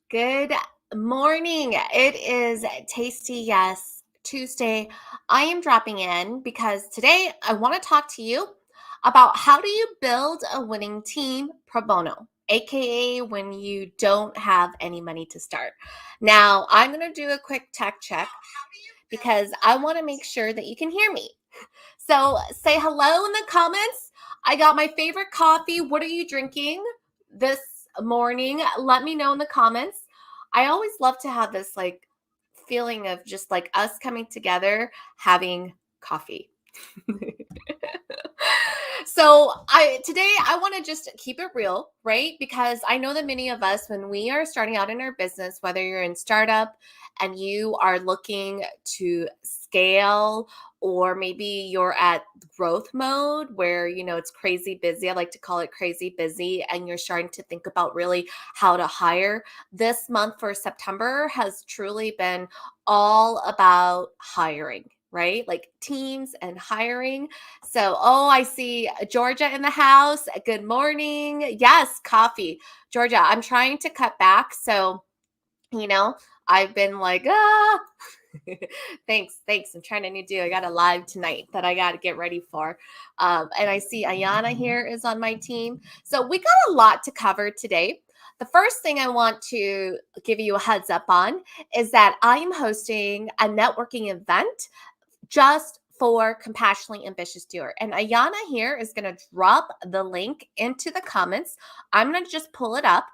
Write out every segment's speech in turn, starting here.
Good morning. It is Tasty Yes Tuesday. I am dropping in because today I want to talk to you about how do you build a winning team pro bono, aka when you don't have any money to start. Now, I'm going to do a quick tech check because I want to make sure that you can hear me. So say hello in the comments. I got my favorite coffee. What are you drinking this morning? Let me know in the comments. I always love to have this feeling of just like us coming together having coffee. So today I want to just keep it real, right? Because I know that many of us, when we are starting out in our business, whether you're in startup and you are looking to scale, or maybe you're at growth mode where it's crazy busy. I like to call it crazy busy, and you're starting to think about really how to hire. This month for September has truly been all about hiring, right? Like teams and hiring. So, I see Georgia in the house. Good morning. Yes, coffee. Georgia, I'm trying to cut back. So, I've been like, thanks. I'm trying to do. I got a live tonight that I got to get ready for. And I see Ayana here is on my team. So we got a lot to cover today. The first thing I want to give you a heads up on is that I am hosting a networking event just for compassionately ambitious doer. And Ayana here is going to drop the link into the comments. I'm going to just pull it up,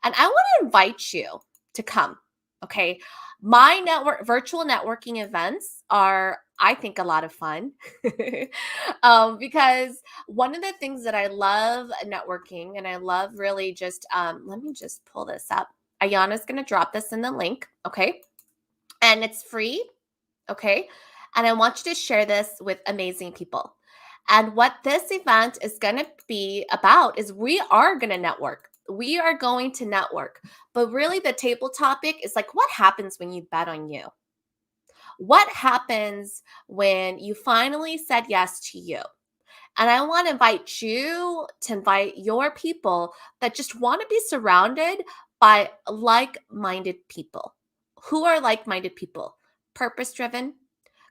and I want to invite you to come. Okay. My virtual networking events are, I think, a lot of fun because one of the things that I love networking, and I love really just, let me just pull this up. Ayana's going to drop this in the link. Okay. And it's free. Okay. And I want you to share this with amazing people. And what this event is going to be about is we are going to network. We are going to network. But really, the table topic is like, what happens when you bet on you? What happens when you finally said yes to you? And I want to invite you to invite your people that just want to be surrounded by like-minded people. Who are like-minded people? Purpose-driven,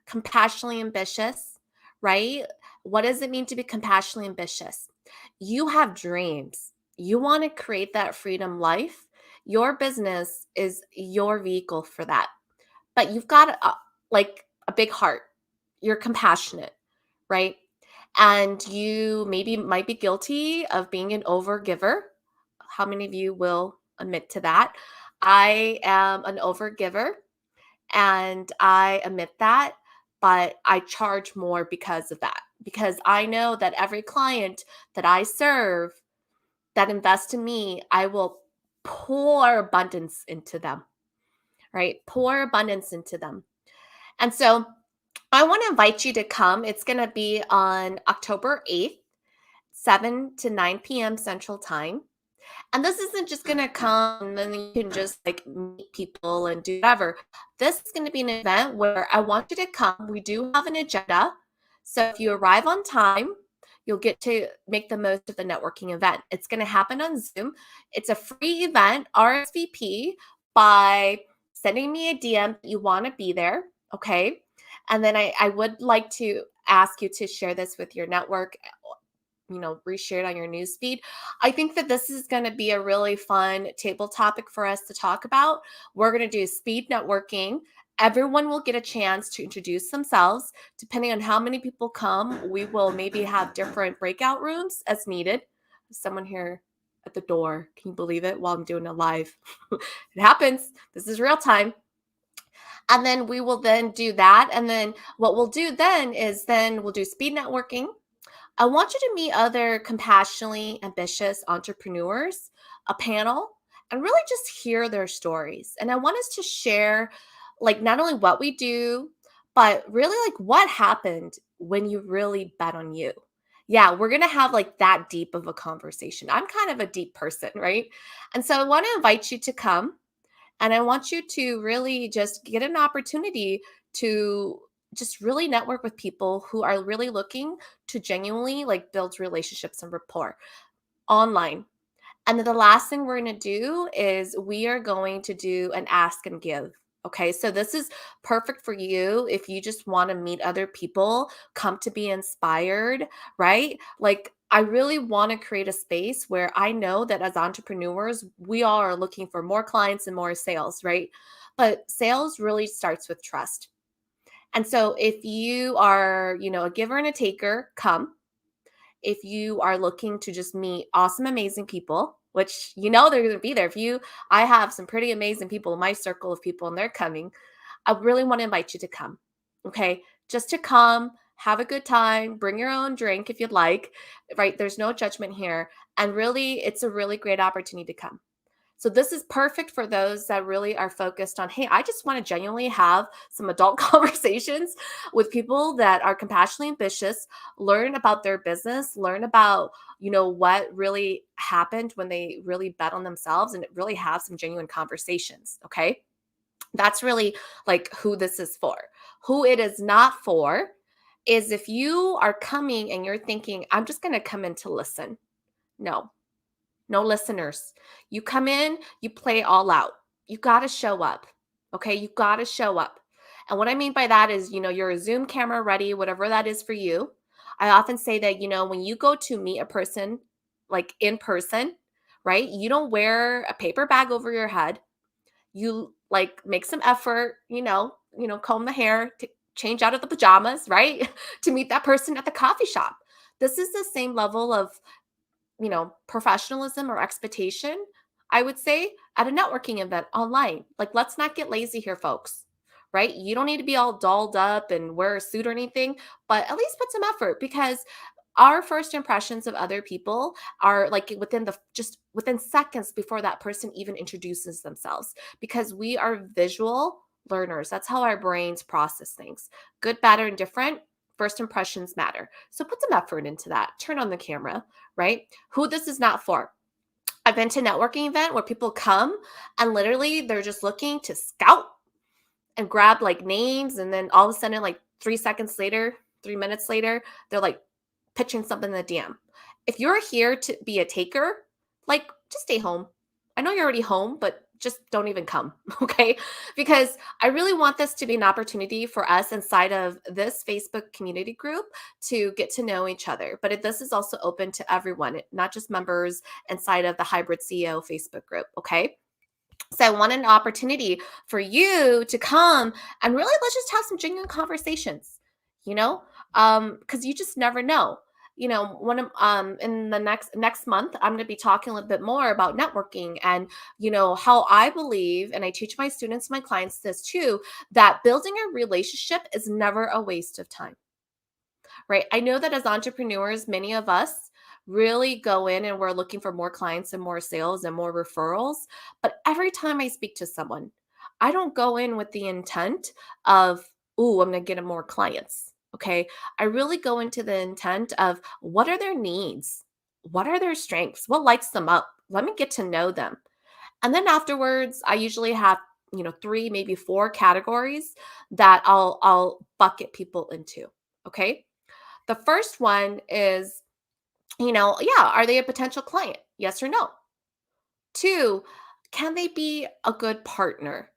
compassionately ambitious, right? What does it mean to be compassionately ambitious? You have dreams. You want to create that freedom life. Your business is your vehicle for that. But you've got a big heart. You're compassionate, right? And you maybe might be guilty of being an overgiver. How many of you will admit to that? I am an overgiver, and I admit that, but I charge more because of that. Because I know that every client that I serve that invests in me, I will pour abundance into them, right? Pour abundance into them. And so I want to invite you to come. It's going to be on October 8th, 7 to 9 p.m. Central Time. And this isn't just going to come and then you can just meet people and do whatever. This is going to be an event where I want you to come. We do have an agenda. So if you arrive on time, you'll get to make the most of the networking event. It's going to happen on Zoom. It's a free event, RSVP by sending me a DM that you want to be there. Okay. And then I would like to ask you to share this with your network, reshare it on your newsfeed. I think that this is going to be a really fun table topic for us to talk about. We're going to do speed networking. Everyone will get a chance to introduce themselves. Depending on how many people come, we will maybe have different breakout rooms as needed. Someone here at the door. Can you believe it? While I'm doing a live. It happens. This is real time. And then we will then do that. And then what we'll do then is we'll do speed networking. I want you to meet other compassionately ambitious entrepreneurs, a panel, and really just hear their stories. And I want us to share, like, not only what we do, but really like what happened when you really bet on you. Yeah, we're going to have like that deep of a conversation. I'm kind of a deep person, right? And so I want to invite you to come, and I want you to really just get an opportunity to just really network with people who are really looking to genuinely like build relationships and rapport online. And then the last thing we're going to do is we are going to do an ask and give. Okay, so this is perfect for you if you just want to meet other people, come to be inspired, right? Like, I really want to create a space where I know that as entrepreneurs, we all are looking for more clients and more sales, right? But sales really starts with trust. And so if you are, a giver and a taker, come. If you are looking to just meet awesome, amazing people, which they're going to be there. I have some pretty amazing people in my circle of people and they're coming. I really want to invite you to come. Okay. Just to come, have a good time, bring your own drink if you'd like, right? There's no judgment here. And really, it's a really great opportunity to come. So this is perfect for those that really are focused on, hey, I just want to genuinely have some adult conversations with people that are compassionately ambitious, learn about their business, learn about, what really happened when they really bet on themselves and really have some genuine conversations. Okay. That's really like who this is for. Who it is not for is if you are coming and you're thinking, I'm just going to come in to listen. No, no listeners. You come in, you play all out. You got to show up. Okay. You got to show up. And what I mean by that is, you're a Zoom camera ready, whatever that is for you. I often say that, when you go to meet a person, like in person, right? You don't wear a paper bag over your head. You like make some effort, comb the hair, change out of the pajamas, right? To meet that person at the coffee shop. This is the same level of professionalism or expectation, I would say, at a networking event online. Like, let's not get lazy here, folks, right? You don't need to be all dolled up and wear a suit or anything, but at least put some effort because our first impressions of other people are like just within seconds before that person even introduces themselves because we are visual learners. That's how our brains process things. Good, bad, or indifferent. First impressions matter. So put some effort into that. Turn on the camera, right? Who this is not for. I've been to a networking event where people come and literally they're just looking to scout and grab like names. And then all of a sudden, like 3 seconds later, 3 minutes later, they're like pitching something in the DM. If you're here to be a taker, like just stay home. I know you're already home, but just don't even come, okay? Because I really want this to be an opportunity for us inside of this Facebook community group to get to know each other. But this is also open to everyone, not just members inside of the Hybrid CEO Facebook group, okay? So I want an opportunity for you to come and really let's just have some genuine conversations, you know, because you just never know. One of in the next month, I'm going to be talking a little bit more about networking and how I believe, and I teach my students, my clients this too, that building a relationship is never a waste of time, right? I know that as entrepreneurs, many of us really go in and we're looking for more clients and more sales and more referrals. But every time I speak to someone, I don't go in with the intent of, oh, I'm going to get more clients. Okay. I really go into the intent of what are their needs? What are their strengths? What lights them up? Let me get to know them. And then afterwards, I usually have, three, maybe four categories that I'll bucket people into. Okay. The first one is, yeah, are they a potential client? Yes or no? Two, can they be a good partner,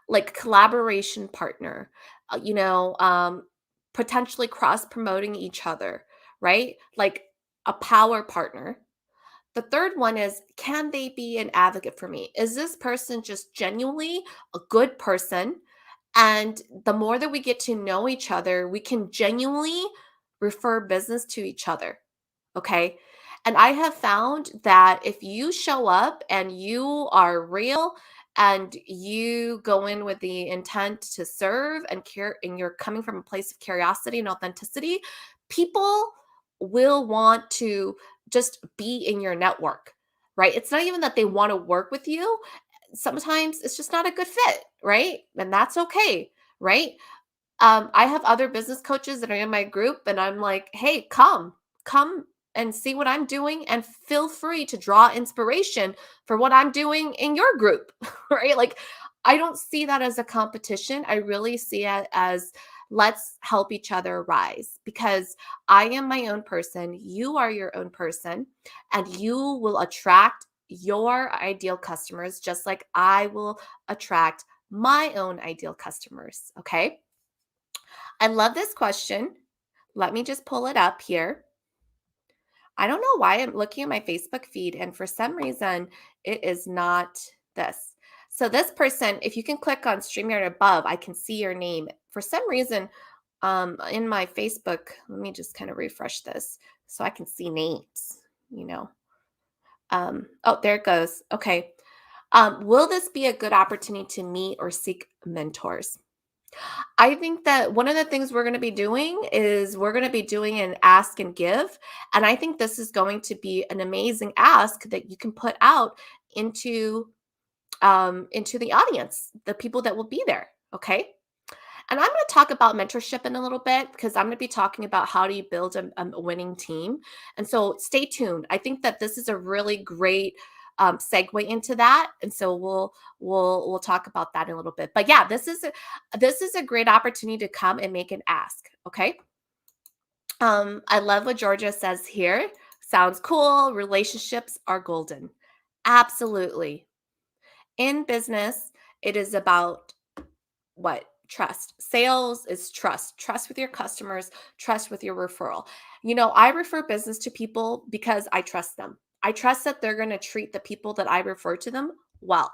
like collaboration partner, uh, you know, um, potentially cross promoting each other, right? Like a power partner. The third one is, can they be an advocate for me? Is this person just genuinely a good person? And the more that we get to know each other, we can genuinely refer business to each other. Okay. And I have found that if you show up and you are real and you go in with the intent to serve and care, and you're coming from a place of curiosity and authenticity, people will want to just be in your network. right? It's not even that they want to work with you. Sometimes it's just not a good fit, right? And that's okay, right? I have other business coaches that are in my group, and I'm like, hey, come and see what I'm doing, and feel free to draw inspiration for what I'm doing in your group, right? Like, I don't see that as a competition. I really see it as let's help each other rise, because I am my own person. You are your own person, and you will attract your ideal customers just like I will attract my own ideal customers. Okay. I love this question. Let me just pull it up here. I don't know why I'm looking at my Facebook feed, and for some reason, it is not this. So, this person, if you can click on StreamYard above, I can see your name. For some reason, in my Facebook, let me just kind of refresh this so I can see names, you know. Oh, there it goes. Okay. Will this be a good opportunity to meet or seek mentors? I think that one of the things we're going to be doing is we're going to be doing an ask and give. And I think this is going to be an amazing ask that you can put out into into the audience, the people that will be there. Okay. And I'm going to talk about mentorship in a little bit, because I'm going to be talking about how do you build a winning team. And so stay tuned. I think that this is a really great segue into that, and so we'll talk about that in a little bit. But yeah, this is a great opportunity to come and make an ask. Okay. I love what Georgia says here. Sounds cool. Relationships are golden. Absolutely. In business, it is about what? Trust. Sales is trust. Trust with your customers, trust with your referral. I refer business to people because I trust them. I trust that they're going to treat the people that I refer to them well.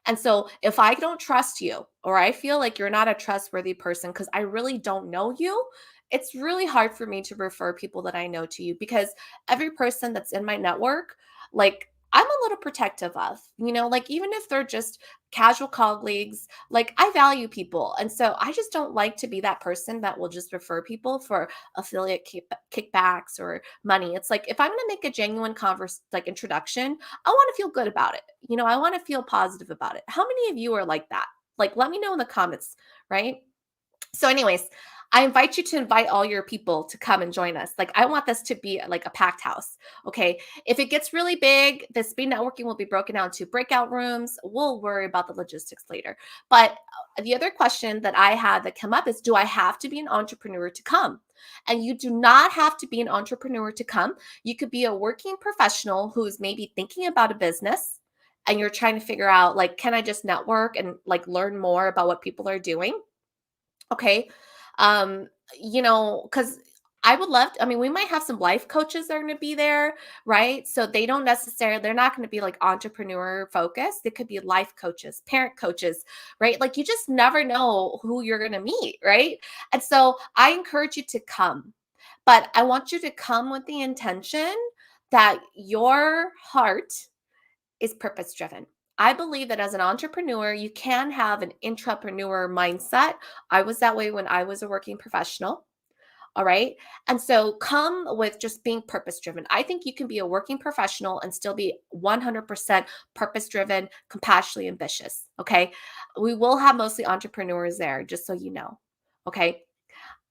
And so if I don't trust you, or I feel like you're not a trustworthy person because I really don't know you, it's really hard for me to refer people that I know to you, because every person that's in my network, like, I'm a little protective of, like, even if they're just casual colleagues, like, I value people. And so I just don't like to be that person that will just refer people for affiliate kickbacks or money. It's like, if I'm going to make a genuine like introduction, I want to feel good about it. I want to feel positive about it. How many of you are like that? Like, let me know in the comments, right? So, anyways, I invite you to invite all your people to come and join us. Like, I want this to be like a packed house. Okay. If it gets really big, the speed networking will be broken down to breakout rooms. We'll worry about the logistics later. But the other question that I had that come up is, do I have to be an entrepreneur to come? And you do not have to be an entrepreneur to come. You could be a working professional who's maybe thinking about a business, and you're trying to figure out, like, can I just network and like learn more about what people are doing? Okay. Um, because I would love I mean, we might have some life coaches that are going to be there, right? So they're not going to be like entrepreneur focused. They could be life coaches, parent coaches, right? Like, you just never know who you're going to meet, right? And so I encourage you to come, but I want you to come with the intention that your heart is purpose driven. I believe that as an entrepreneur, you can have an intrapreneur mindset. I was that way when I was a working professional. All right. And so come with just being purpose driven. I think you can be a working professional and still be 100% purpose driven, compassionately ambitious. Okay. We will have mostly entrepreneurs there, just so you know. Okay.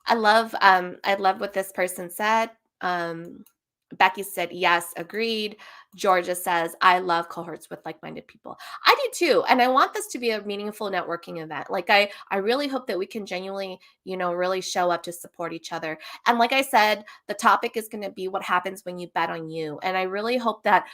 I love what this person said. Um, Becky said, yes, agreed. Georgia says, I love cohorts with like-minded people. I do too. And I want this to be a meaningful networking event. Like, I really hope that we can genuinely, really show up to support each other. And like I said, the topic is going to be what happens when you bet on you. And I really hope that,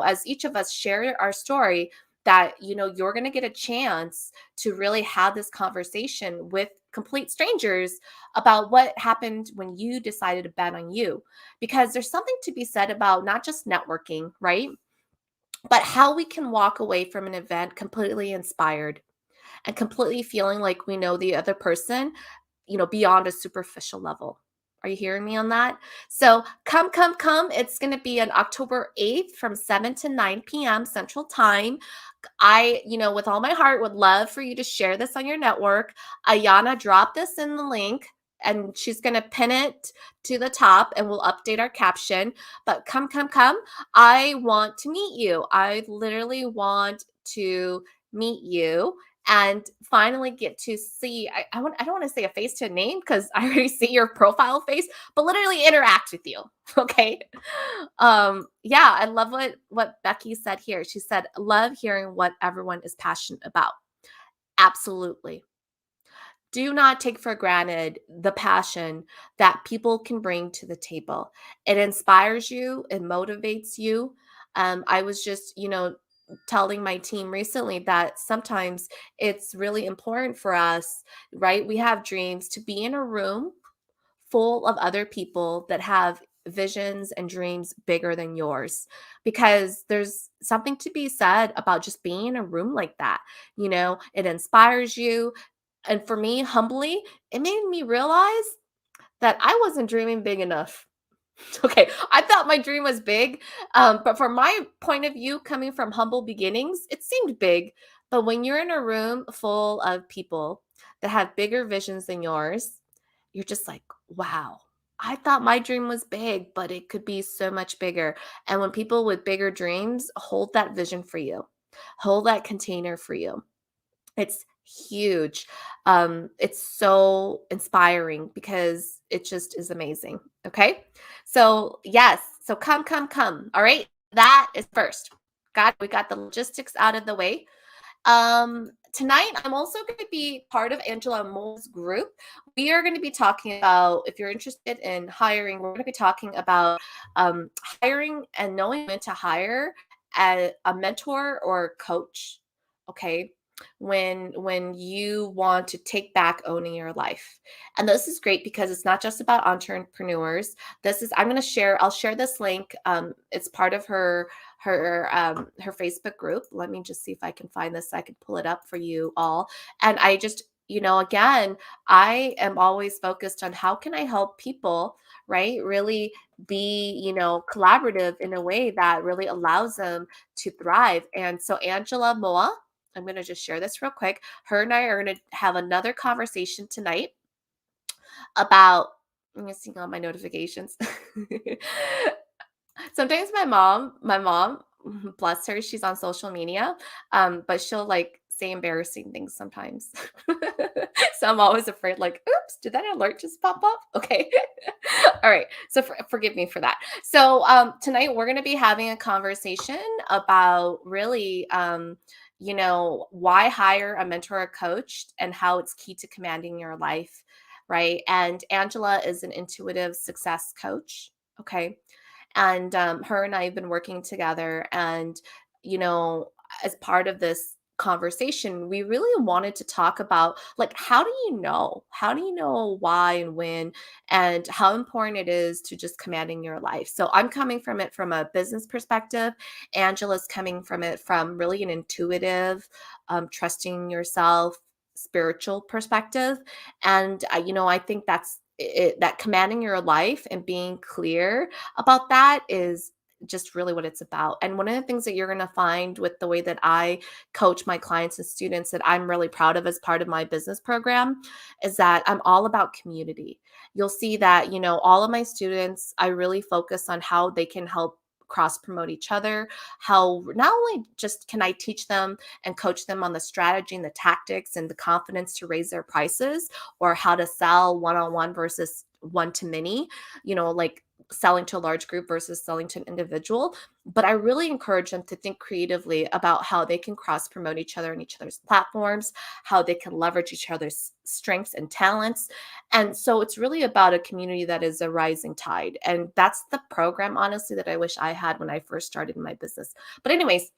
as each of us share our story, that, you're going to get a chance to really have this conversation with complete strangers about what happened when you decided to bet on you. Because there's something to be said about not just networking, right? But how we can walk away from an event completely inspired and completely feeling like we know the other person, beyond a superficial level. Are you hearing me on that? So come, come, come. It's going to be on October 8th from 7 to 9 p.m. Central Time. I, with all my heart, would love for you to share this on your network. Ayana, drop this in the link. and she's going to pin it to the top and we'll update our caption. But come, come, come. I want to meet you. I literally want to meet you and finally get to see. I don't want to say a face to a name because I already see your profile face, but literally interact with you. Okay. Yeah, I love what Becky said here. She said, love hearing what everyone is passionate about. Absolutely. Do not take for granted the passion that people can bring to the table. It inspires you, it motivates you. I was just, telling my team recently that sometimes it's really important for us, right? We have dreams to be in a room full of other people that have visions and dreams bigger than yours, because there's something to be said about just being in a room like that. It inspires you. And for me, humbly, it made me realize that I wasn't dreaming big enough. Okay, I thought my dream was big, but from my point of view, coming from humble beginnings, it seemed big. But when you're in a room full of people that have bigger visions than yours, you're just like, wow, I thought my dream was big, but it could be so much bigger. And when people with bigger dreams hold that vision for you, hold that container for you, it's huge. It's so inspiring because it just is amazing. Okay. So, yes. So, come, come, come. All right. That is first. We got the logistics out of the way. Tonight, I'm also going to be part of Angela Mole's group. We are going to be talking about, if you're interested in hiring, we're going to be talking about hiring and knowing when to hire a mentor or a coach. Okay. When you want to take back owning your life. And this is great because it's not just about entrepreneurs. I'll share this link. It's part of her Facebook group. Let me just see if I can find this so I can pull it up for you all. And I just, again, I am always focused on how can I help people, right? Really be, collaborative in a way that really allows them to thrive. And so Angela Moa, I'm going to just share this real quick. Her and I are going to have another conversation tonight about, I'm going to see all my notifications. Sometimes my mom, bless her, she's on social media, but she'll like say embarrassing things sometimes. So I'm always afraid, like, oops, did that alert just pop up? Okay. All right. So forgive me for that. So tonight we're going to be having a conversation about really, why hire a mentor or coach and how it's key to commanding your life. Right. And Angela is an intuitive success coach. Okay. And her and I have been working together. And, you know, as part of this conversation, we really wanted to talk about like, how do you know? How do you know why and when, and how important it is to just commanding your life? So I'm coming from it from a business perspective. Angela's coming from it from really an intuitive, trusting yourself, spiritual perspective. And, I think that's it, that commanding your life and being clear about that is just really what it's about. And one of the things that you're going to find with the way that I coach my clients and students that I'm really proud of as part of my business program is that I'm all about community. You'll see that, all of my students, I really focus on how they can help cross promote each other, how not only just can I teach them and coach them on the strategy and the tactics and the confidence to raise their prices, or how to sell one-on-one versus one to many, like selling to a large group versus selling to an individual. But I really encourage them to think creatively about how they can cross promote each other on each other's platforms, how they can leverage each other's strengths and talents. And so it's really about a community that is a rising tide. And that's the program, honestly, that I wish I had when I first started my business. But, anyways,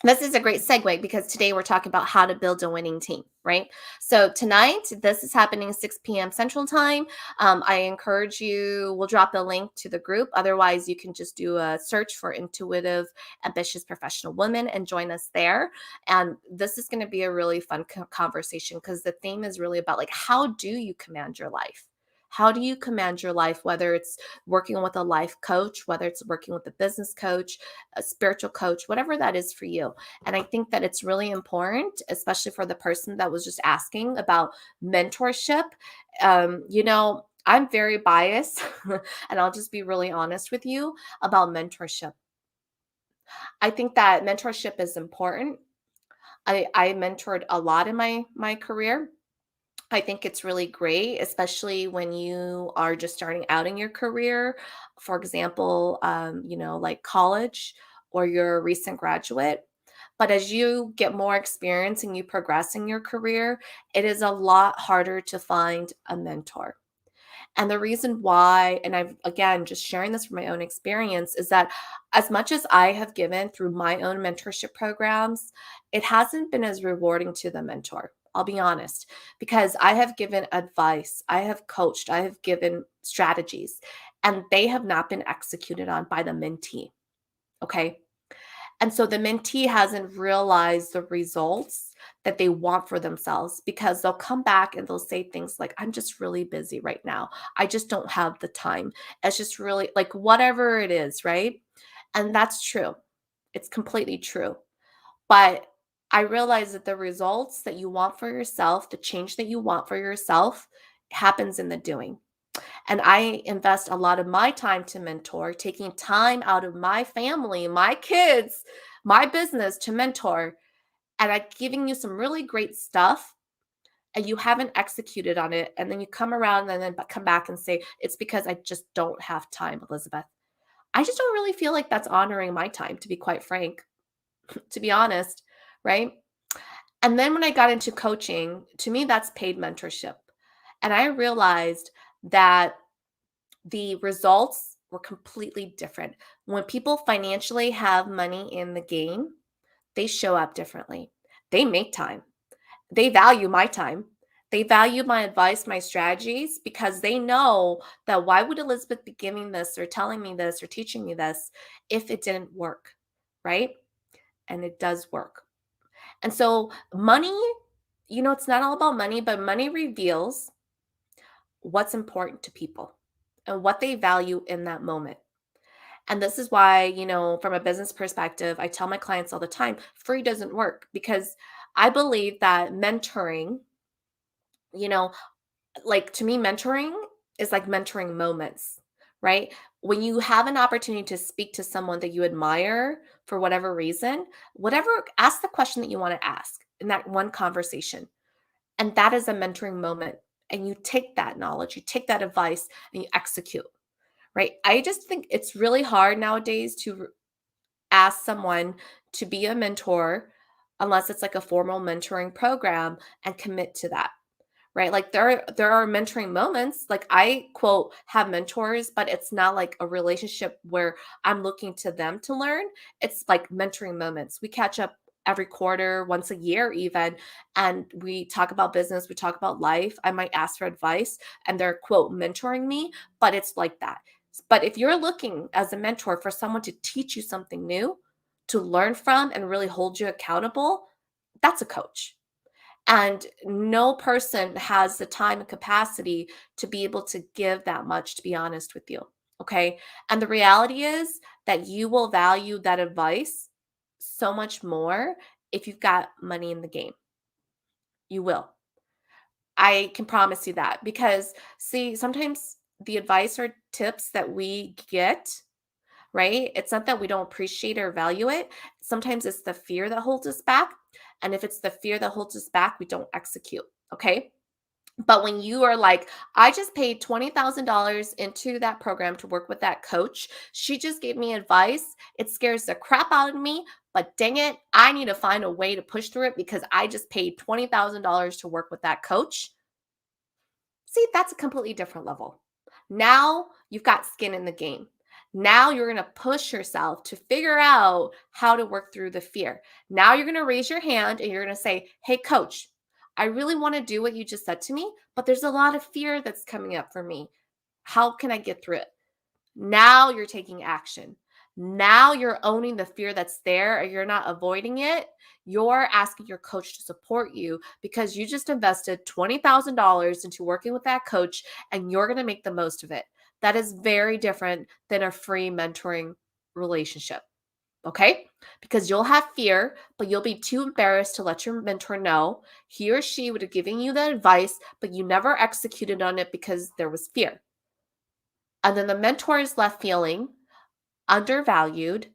this is a great segue because today we're talking about how to build a winning team, right? So tonight, this is happening 6 p.m. Central Time. I encourage you, we'll drop the link to the group. Otherwise, you can just do a search for Intuitive, Ambitious Professional Women and join us there. And this is going to be a really fun conversation because the theme is really about like, how do you command your life? How do you command your life, whether it's working with a life coach, whether it's working with a business coach, a spiritual coach, whatever that is for you. And I think that it's really important, especially for the person that was just asking about mentorship. I'm very biased, and I'll just be really honest with you about mentorship. I think that mentorship is important. I mentored a lot in my career. I think it's really great, especially when you are just starting out in your career. For example, like college, or you're a recent graduate. But as you get more experience and you progress in your career, it is a lot harder to find a mentor. And the reason why, and I've again just sharing this from my own experience, is that as much as I have given through my own mentorship programs, it hasn't been as rewarding to the mentor. I'll be honest, because I have given advice, I have coached, I have given strategies, and they have not been executed on by the mentee. Okay. And so the mentee hasn't realized the results that they want for themselves, because they'll come back and they'll say things like, I'm just really busy right now. I just don't have the time. It's just really like whatever it is, right? And that's true. It's completely true. But I realize that the results that you want for yourself, the change that you want for yourself, happens in the doing. And I invest a lot of my time to mentor, taking time out of my family, my kids, my business to mentor. And I'm giving you some really great stuff, and you haven't executed on it. And then you come around and then come back and say, it's because I just don't have time, Elizabeth. I just don't really feel like that's honoring my time, to be quite frank, to be honest. Right. And then when I got into coaching, to me, that's paid mentorship. And I realized that the results were completely different. When people financially have money in the game, they show up differently. They make time. They value my time. They value my advice, my strategies, because they know that why would Elizabeth be giving this or telling me this or teaching me this if it didn't work, right? And it does work. And so money, it's not all about money, but money reveals what's important to people and what they value in that moment. And this is why, from a business perspective, I tell my clients all the time, free doesn't work, because I believe that mentoring, you know, like to me, mentoring is like mentoring moments, right? When you have an opportunity to speak to someone that you admire for whatever reason, ask the question that you want to ask in that one conversation. And that is a mentoring moment. And you take that knowledge, you take that advice, and you execute, right? I just think it's really hard nowadays to ask someone to be a mentor unless it's like a formal mentoring program and commit to that. Right? Like there are mentoring moments. Like I quote have mentors, but it's not like a relationship where I'm looking to them to learn. It's like mentoring moments. We catch up every quarter, once a year even, and we talk about business, we talk about life. I might ask for advice and they're quote mentoring me, but it's like that. But if you're looking as a mentor for someone to teach you something new, to learn from and really hold you accountable, that's a coach. And no person has the time and capacity to be able to give that much, to be honest with you. Okay. And the reality is that you will value that advice so much more if you've got money in the game. You will. I can promise you that, because, see, sometimes the advice or tips that we get, right? It's not that we don't appreciate or value it. Sometimes it's the fear that holds us back. And if it's the fear that holds us back, we don't execute. Okay. But when you are like, I just paid $20,000 into that program to work with that coach. She just gave me advice. It scares the crap out of me. But dang it, I need to find a way to push through it because I just paid $20,000 to work with that coach. See, that's a completely different level. Now you've got skin in the game. Now you're going to push yourself to figure out how to work through the fear. Now you're going to raise your hand and you're going to say, hey, coach, I really want to do what you just said to me, but there's a lot of fear that's coming up for me. How can I get through it? Now you're taking action. Now you're owning the fear that's there, or you're not avoiding it. You're asking your coach to support you because you just invested $20,000 into working with that coach and you're going to make the most of it. That is very different than a free mentoring relationship. Okay? Because you'll have fear, but you'll be too embarrassed to let your mentor know. He or she would have given you the advice, but you never executed on it because there was fear. And then the mentor is left feeling undervalued.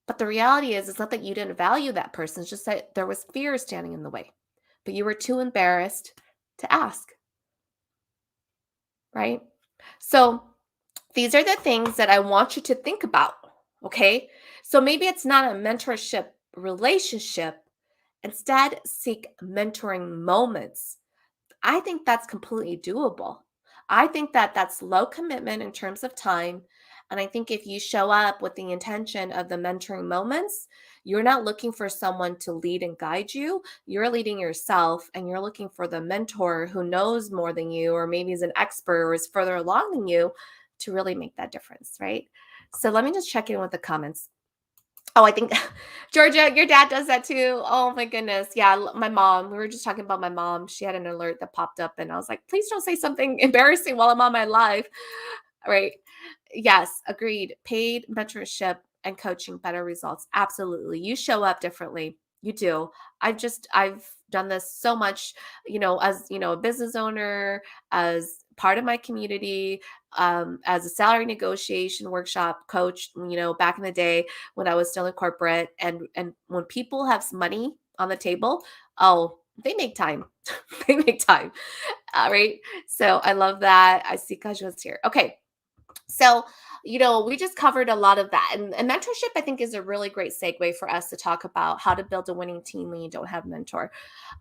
But the reality is, it's not that you didn't value that person, it's just that there was fear standing in the way. But you were too embarrassed to ask, right? So these are the things that I want you to think about. Okay. So maybe it's not a mentorship relationship. Instead, seek mentoring moments. I think that's completely doable. I think that that's low commitment in terms of time. And I think if you show up with the intention of the mentoring moments, you're not looking for someone to lead and guide you. You're leading yourself and you're looking for the mentor who knows more than you, or maybe is an expert or is further along than you to really make that difference, right? So let me just check in with the comments. Oh, I think Georgia, your dad does that too. Oh my goodness. Yeah, my mom. We were just talking about my mom. She had an alert that popped up and I was like, "Please don't say something embarrassing while I'm on my live." Right. Yes, agreed. Paid mentorship and coaching, better results. Absolutely. You show up differently. You do. I've done this so much, as, a business owner, as part of my community, as a salary negotiation workshop coach, back in the day when I was still in corporate, and when people have money on the table, oh, they make time. They make time. All right. So I love that. I see Kajua's here. Okay. So, we just covered a lot of that. And mentorship, I think, is a really great segue for us to talk about how to build a winning team when you don't have mentor,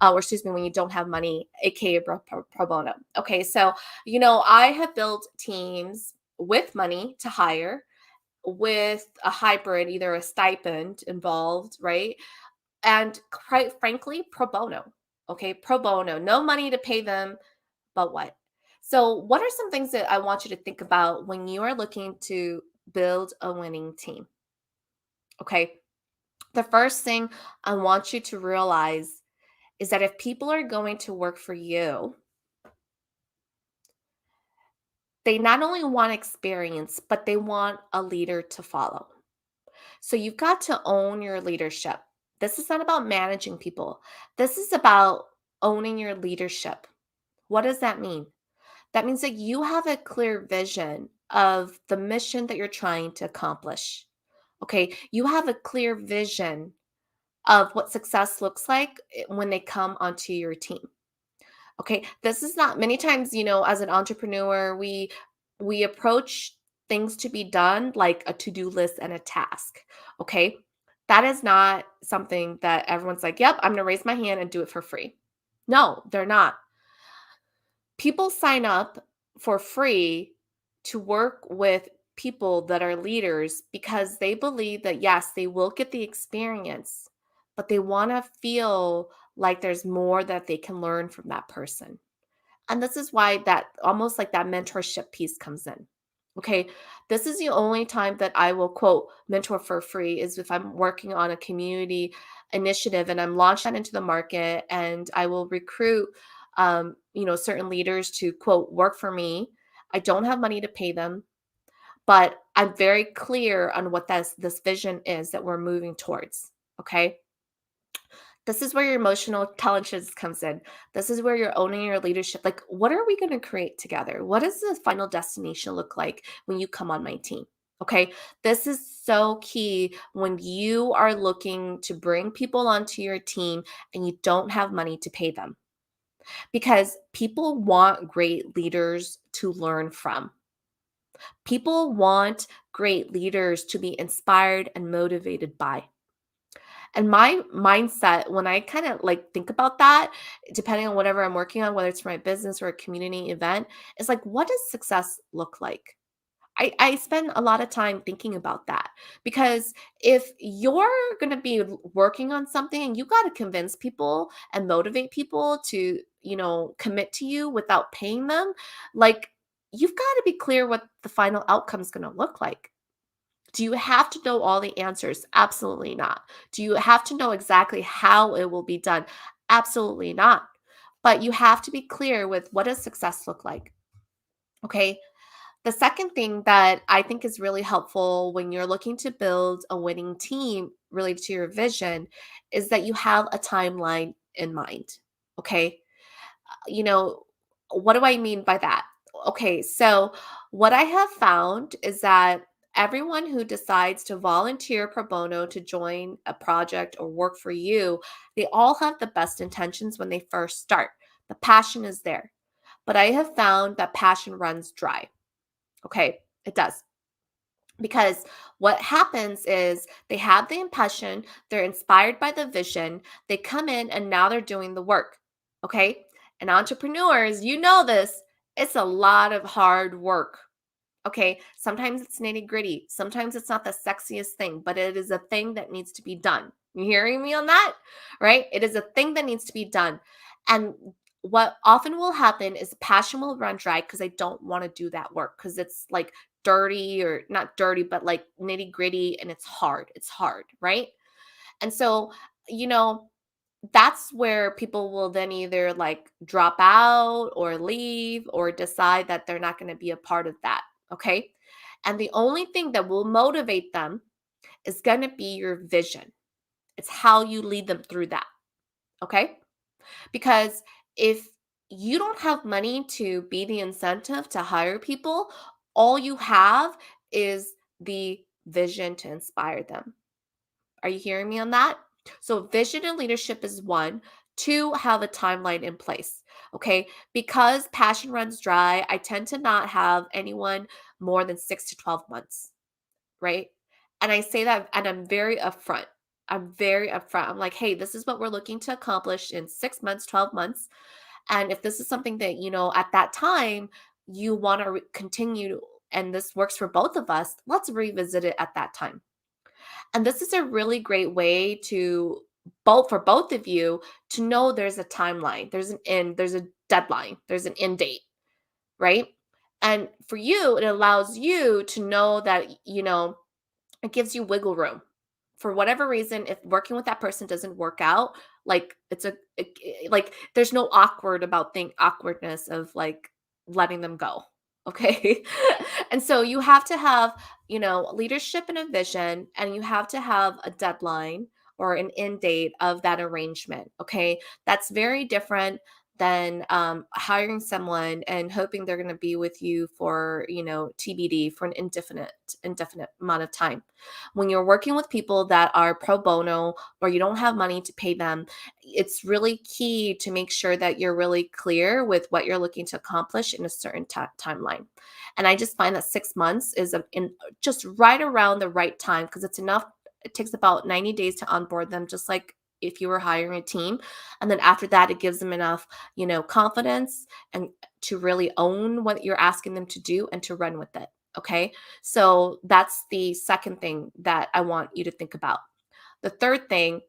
or excuse me, when you don't have money, aka pro bono. Okay. So, I have built teams with money to hire, with a hybrid, either a stipend involved, right? And quite frankly, pro bono. Okay. Pro bono, no money to pay them, but what? So, what are some things that I want you to think about when you are looking to build a winning team? Okay. The first thing I want you to realize is that if people are going to work for you, they not only want experience, but they want a leader to follow. So, you've got to own your leadership. This is not about managing people, this is about owning your leadership. What does that mean? That means that you have a clear vision of the mission that you're trying to accomplish. Okay. You have a clear vision of what success looks like when they come onto your team. Okay. This is not many times, as an entrepreneur, we approach things to be done like a to-do list and a task. Okay. That is not something that everyone's like, yep, I'm going to raise my hand and do it for free. No, they're not. People sign up for free to work with people that are leaders because they believe that yes, they will get the experience, but they want to feel like there's more that they can learn from that person. And this is why that almost like that mentorship piece comes in. Okay. This is the only time that I will quote mentor for free is if I'm working on a community initiative and I'm launching that into the market and I will recruit certain leaders to quote work for me. I don't have money to pay them, but I'm very clear on what this vision is that we're moving towards. Okay. This is where your emotional intelligence comes in. This is where you're owning your leadership. Like, what are we going to create together? What does the final destination look like when you come on my team? Okay. This is so key when you are looking to bring people onto your team and you don't have money to pay them because people want great leaders to learn from. People want great leaders to be inspired and motivated by. And my mindset, when I kind of like think about that, depending on whatever I'm working on, whether it's for my business or a community event, is like, what does success look like? I spend a lot of time thinking about that because if you're going to be working on something and you got to convince people and motivate people to, commit to you without paying them, like you've got to be clear what the final outcome is going to look like. Do you have to know all the answers? Absolutely not. Do you have to know exactly how it will be done? Absolutely not. But you have to be clear with what does success look like? Okay. The second thing that I think is really helpful when you're looking to build a winning team related to your vision is that you have a timeline in mind. Okay. You know, what do I mean by that? Okay, so what I have found is that everyone who decides to volunteer pro bono to join a project or work for you, they all have the best intentions when they first start. The passion is there. But I have found that passion runs dry. Okay, it does. Because what happens is they have the impression, they're inspired by the vision, they come in and now they're doing the work. Okay. And entrepreneurs, you know this, it's a lot of hard work. Okay. Sometimes it's nitty gritty. Sometimes it's not the sexiest thing, but it is a thing that needs to be done. You hearing me on that? Right? It is a thing that needs to be done. And what often will happen is passion will run dry because I don't want to do that work because it's like dirty or not dirty, but like nitty gritty and it's hard. It's hard. Right. And so, you know, that's where people will then either like drop out or leave or decide that they're not going to be a part of that. Okay. And the only thing that will motivate them is going to be your vision. It's how you lead them through that. Okay. Because if you don't have money to be the incentive to hire people, all you have is the vision to inspire them. Are you hearing me on that? So, vision and leadership is one. Two, have a timeline in place. Okay. Because passion runs dry, I tend to not have anyone more than 6 to 12 months. Right. And I say that, and I'm very upfront. I'm very upfront. I'm like, hey, this is what we're looking to accomplish in 6 months, 12 months. And if this is something that, at that time, you want to continue and this works for both of us, let's revisit it at that time. And this is a really great way to both for both of you to know there's a timeline, there's an end, there's a deadline, there's an end date, right? And for you, it allows you to know that, it gives you wiggle room. For whatever reason, if working with that person doesn't work out, like like there's no awkwardness of like letting them go. Okay. And so you have to have, leadership and a vision, and you have to have a deadline or an end date of that arrangement. Okay. That's very different than hiring someone and hoping they're going to be with you for, TBD for an indefinite amount of time. When you're working with people that are pro bono or you don't have money to pay them, it's really key to make sure that you're really clear with what you're looking to accomplish in a certain timeline. And I just find that 6 months is just right around the right time because it's enough. It takes about 90 days to onboard them, just like if you were hiring a team. And then after that, it gives them enough, confidence and to really own what you're asking them to do and to run with it. Okay. So that's the second thing that I want you to think about. The third thing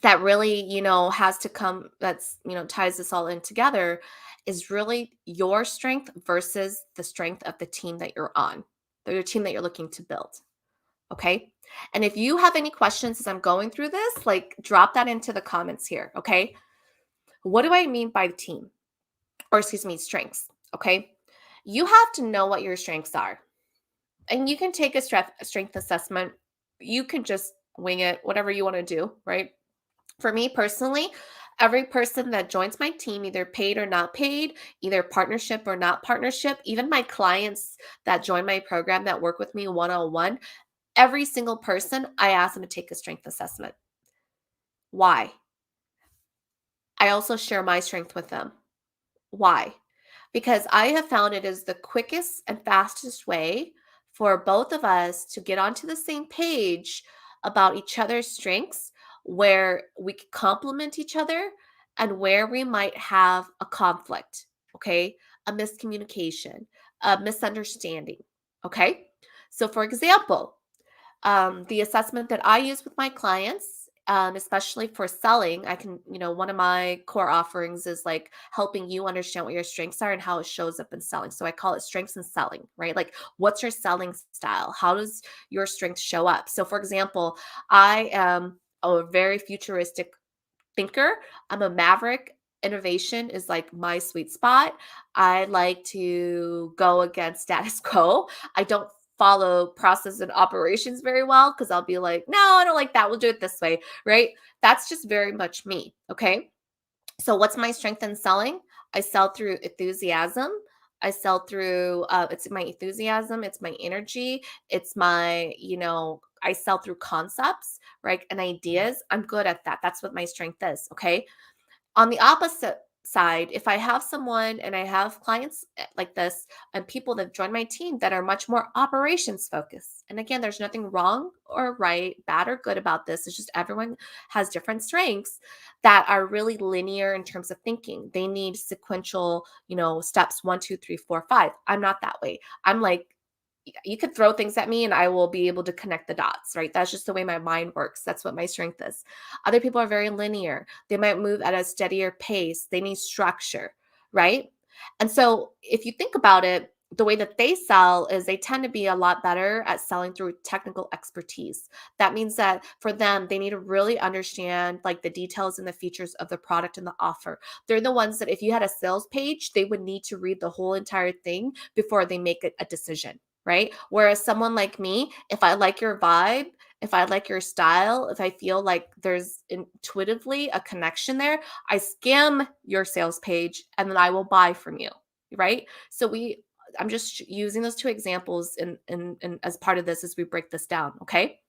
that really, has to come that's, ties this all in together is really your strength versus the strength of the team that you're on, the team that you're looking to build. Okay. And if you have any questions as I'm going through this, like drop that into the comments here. Okay. What do I mean by team? Or excuse me, strengths. Okay. You have to know what your strengths are. And you can take a strength assessment. You can just wing it, whatever you want to do, right? For me personally, every person that joins my team, either paid or not paid, either partnership or not partnership, even my clients that join my program that work with me one on one, every single person, I ask them to take a strength assessment. Why? I also share my strength with them. Why? Because I have found it is the quickest and fastest way for both of us to get onto the same page about each other's strengths, where we can complement each other and where we might have a conflict, okay? A miscommunication, a misunderstanding, okay? So, for example, the assessment that I use with my clients especially for selling. I can, one of my core offerings is like helping you understand what your strengths are and how it shows up in selling. So I call it strengths in selling, right? Like, what's your selling style? How does your strength show up? So, for example, I am a very futuristic thinker. I'm a maverick. Innovation is like my sweet spot. I like to go against status quo. I don't follow process and operations very well because I'll be like, no, I don't like that. We'll do it this way, right? That's just very much me. Okay. So, what's my strength in selling? I sell through enthusiasm. I sell through, it's my enthusiasm, it's my energy, it's my, I sell through concepts, right? And ideas. I'm good at that. That's what my strength is. Okay. On the opposite side, if I have someone and I have clients like this and people that join my team that are much more operations focused. And again, there's nothing wrong or right, bad or good about this. It's just everyone has different strengths that are really linear in terms of thinking. They need sequential, steps 1, 2, 3, 4, 5. I'm not that way. I'm like, you could throw things at me and I will be able to connect the dots, right? That's just the way my mind works. That's what my strength is. Other people are very linear. They might move at a steadier pace. They need structure, right? And so if you think about it, the way that they sell is they tend to be a lot better at selling through technical expertise. That means that for them, they need to really understand like the details and the features of the product and the offer. They're the ones that if you had a sales page, they would need to read the whole entire thing before they make a decision, right? Whereas someone like me, if I like your vibe, if I like your style, if I feel like there's intuitively a connection there, I skim your sales page and then I will buy from you, right? So I'm just using those two examples in as part of this as we break this down, okay?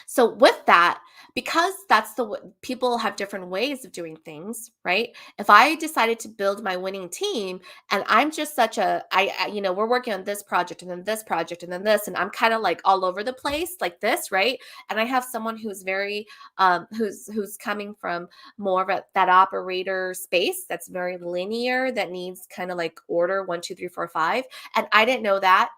So with that, because that's people have different ways of doing things, right? If I decided to build my winning team and I'm just such we're working on this project and then this project and then this, and I'm kind of like all over the place like this, right? And I have someone who's very, who's coming from more of that operator space that's very linear, that needs kind of like order 1, 2, 3, 4, 5. And I didn't know that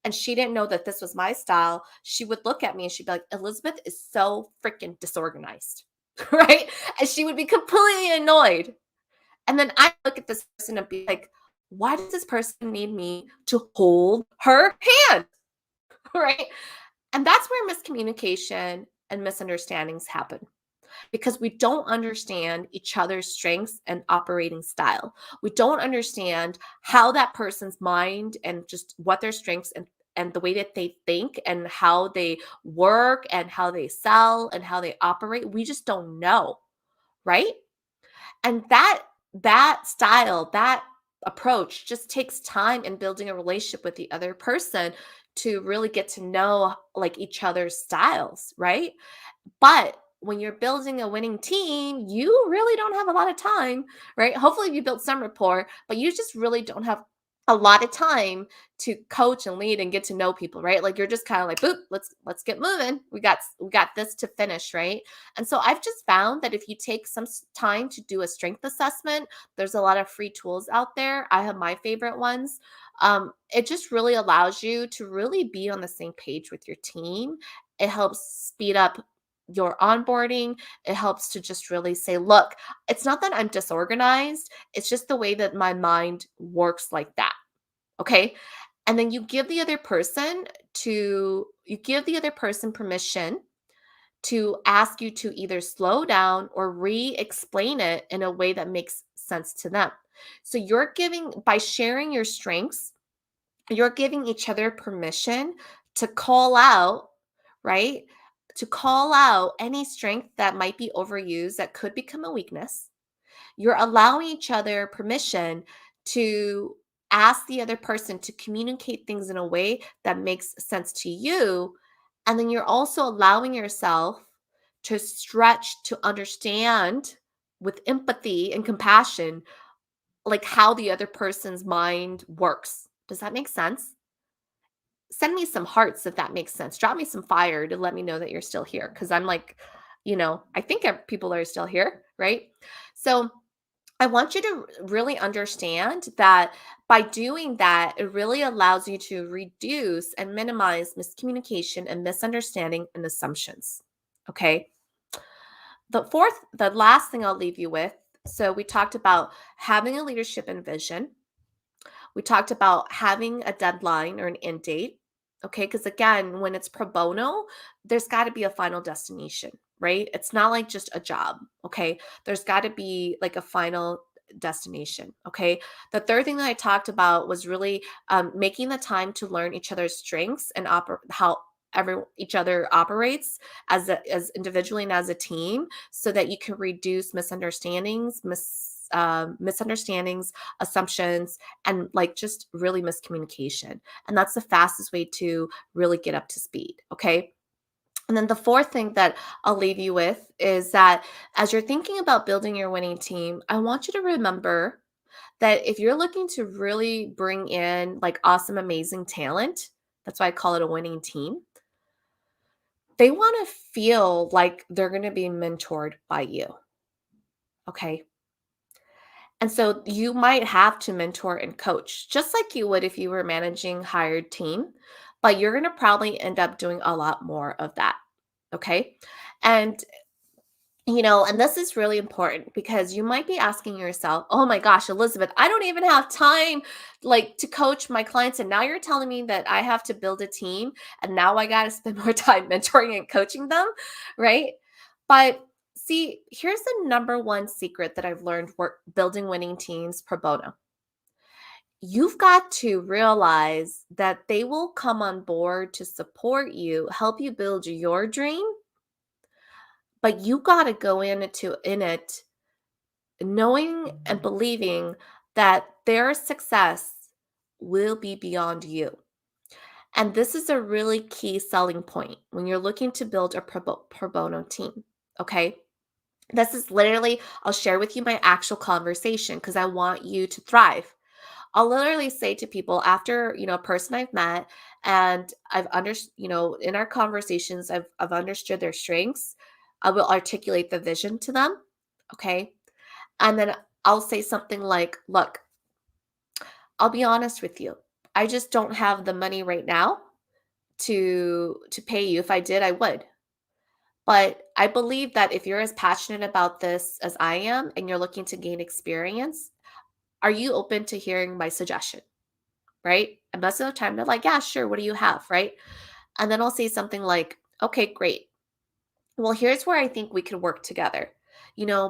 and she didn't know that this was my style, she would look at me and she'd be like, Elizabeth is so freaking disorganized, right? And she would be completely annoyed. And then I look at this person and be like, why does this person need me to hold her hand, right? And that's where miscommunication and misunderstandings happen because we don't understand each other's strengths and operating style. We don't understand how that person's mind and just what their strengths and the way that they think and how they work and how they sell and how they operate. We just don't know, right? And that style, that approach just takes time in building a relationship with the other person to really get to know like each other's styles, right? But when you're building a winning team, you really don't have a lot of time, right? Hopefully you built some rapport, but you just really don't have a lot of time to coach and lead and get to know people, right? Like you're just kind of like, boop, let's get moving. We got this to finish, right? And so I've just found that if you take some time to do a strength assessment, there's a lot of free tools out there. I have my favorite ones. It just really allows you to really be on the same page with your team. It helps speed up your onboarding. It helps to just really say, look, it's not that I'm disorganized. It's just the way that my mind works like that. Okay. And then you give the other person permission to ask you to either slow down or re-explain it in a way that makes sense to them. So by sharing your strengths, you're giving each other permission to call out, right? To call out any strength that might be overused that could become a weakness. You're allowing each other permission to ask the other person to communicate things in a way that makes sense to you. And then you're also allowing yourself to stretch to understand with empathy and compassion, like how the other person's mind works. Does that make sense? Send me some hearts if that makes sense. Drop me some fire to let me know that you're still here because I'm like, I think people are still here, right? So I want you to really understand that by doing that, it really allows you to reduce and minimize miscommunication and misunderstanding and assumptions. Okay. The last thing I'll leave you with. So we talked about having a leadership and vision. We talked about having a deadline or an end date. Okay. Because again, when it's pro bono, there's got to be a final destination, right? It's not like just a job. Okay. There's got to be like a final destination. Okay. The third thing that I talked about was really making the time to learn each other's strengths and how each other operates as individually and as a team, so that you can reduce misunderstandings, assumptions, and like just really miscommunication. And that's the fastest way to really get up to speed. Okay. And then the fourth thing that I'll leave you with is that as you're thinking about building your winning team, I want you to remember that if you're looking to really bring in like awesome, amazing talent, that's why I call it a winning team. They want to feel like they're going to be mentored by you. Okay. And so you might have to mentor and coach just like you would if you were managing hired team, but you're going to probably end up doing a lot more of that. Okay. And and this is really important because you might be asking yourself, "Oh my gosh, Elizabeth, I don't even have time like to coach my clients, and now you're telling me that I have to build a team and now I got to spend more time mentoring and coaching them," right? But see, here's the number one secret that I've learned work building winning teams pro bono. You've got to realize that they will come on board to support you, help you build your dream, but you got to go in it knowing and believing that their success will be beyond you. And this is a really key selling point when you're looking to build a pro bono team. Okay. This is literally, I'll share with you my actual conversation because I want you to thrive. I'll literally say to people after, a person I've met and I've understood, in our conversations, I've understood their strengths. I will articulate the vision to them. Okay. And then I'll say something like, "Look, I'll be honest with you. I just don't have the money right now to pay you. If I did, I would. But I believe that if you're as passionate about this as I am and you're looking to gain experience, are you open to hearing my suggestion?" Right? And most of the time they're like, "Yeah, sure. What do you have?" Right? And then I'll say something like, "Okay, great. Well, here's where I think we could work together.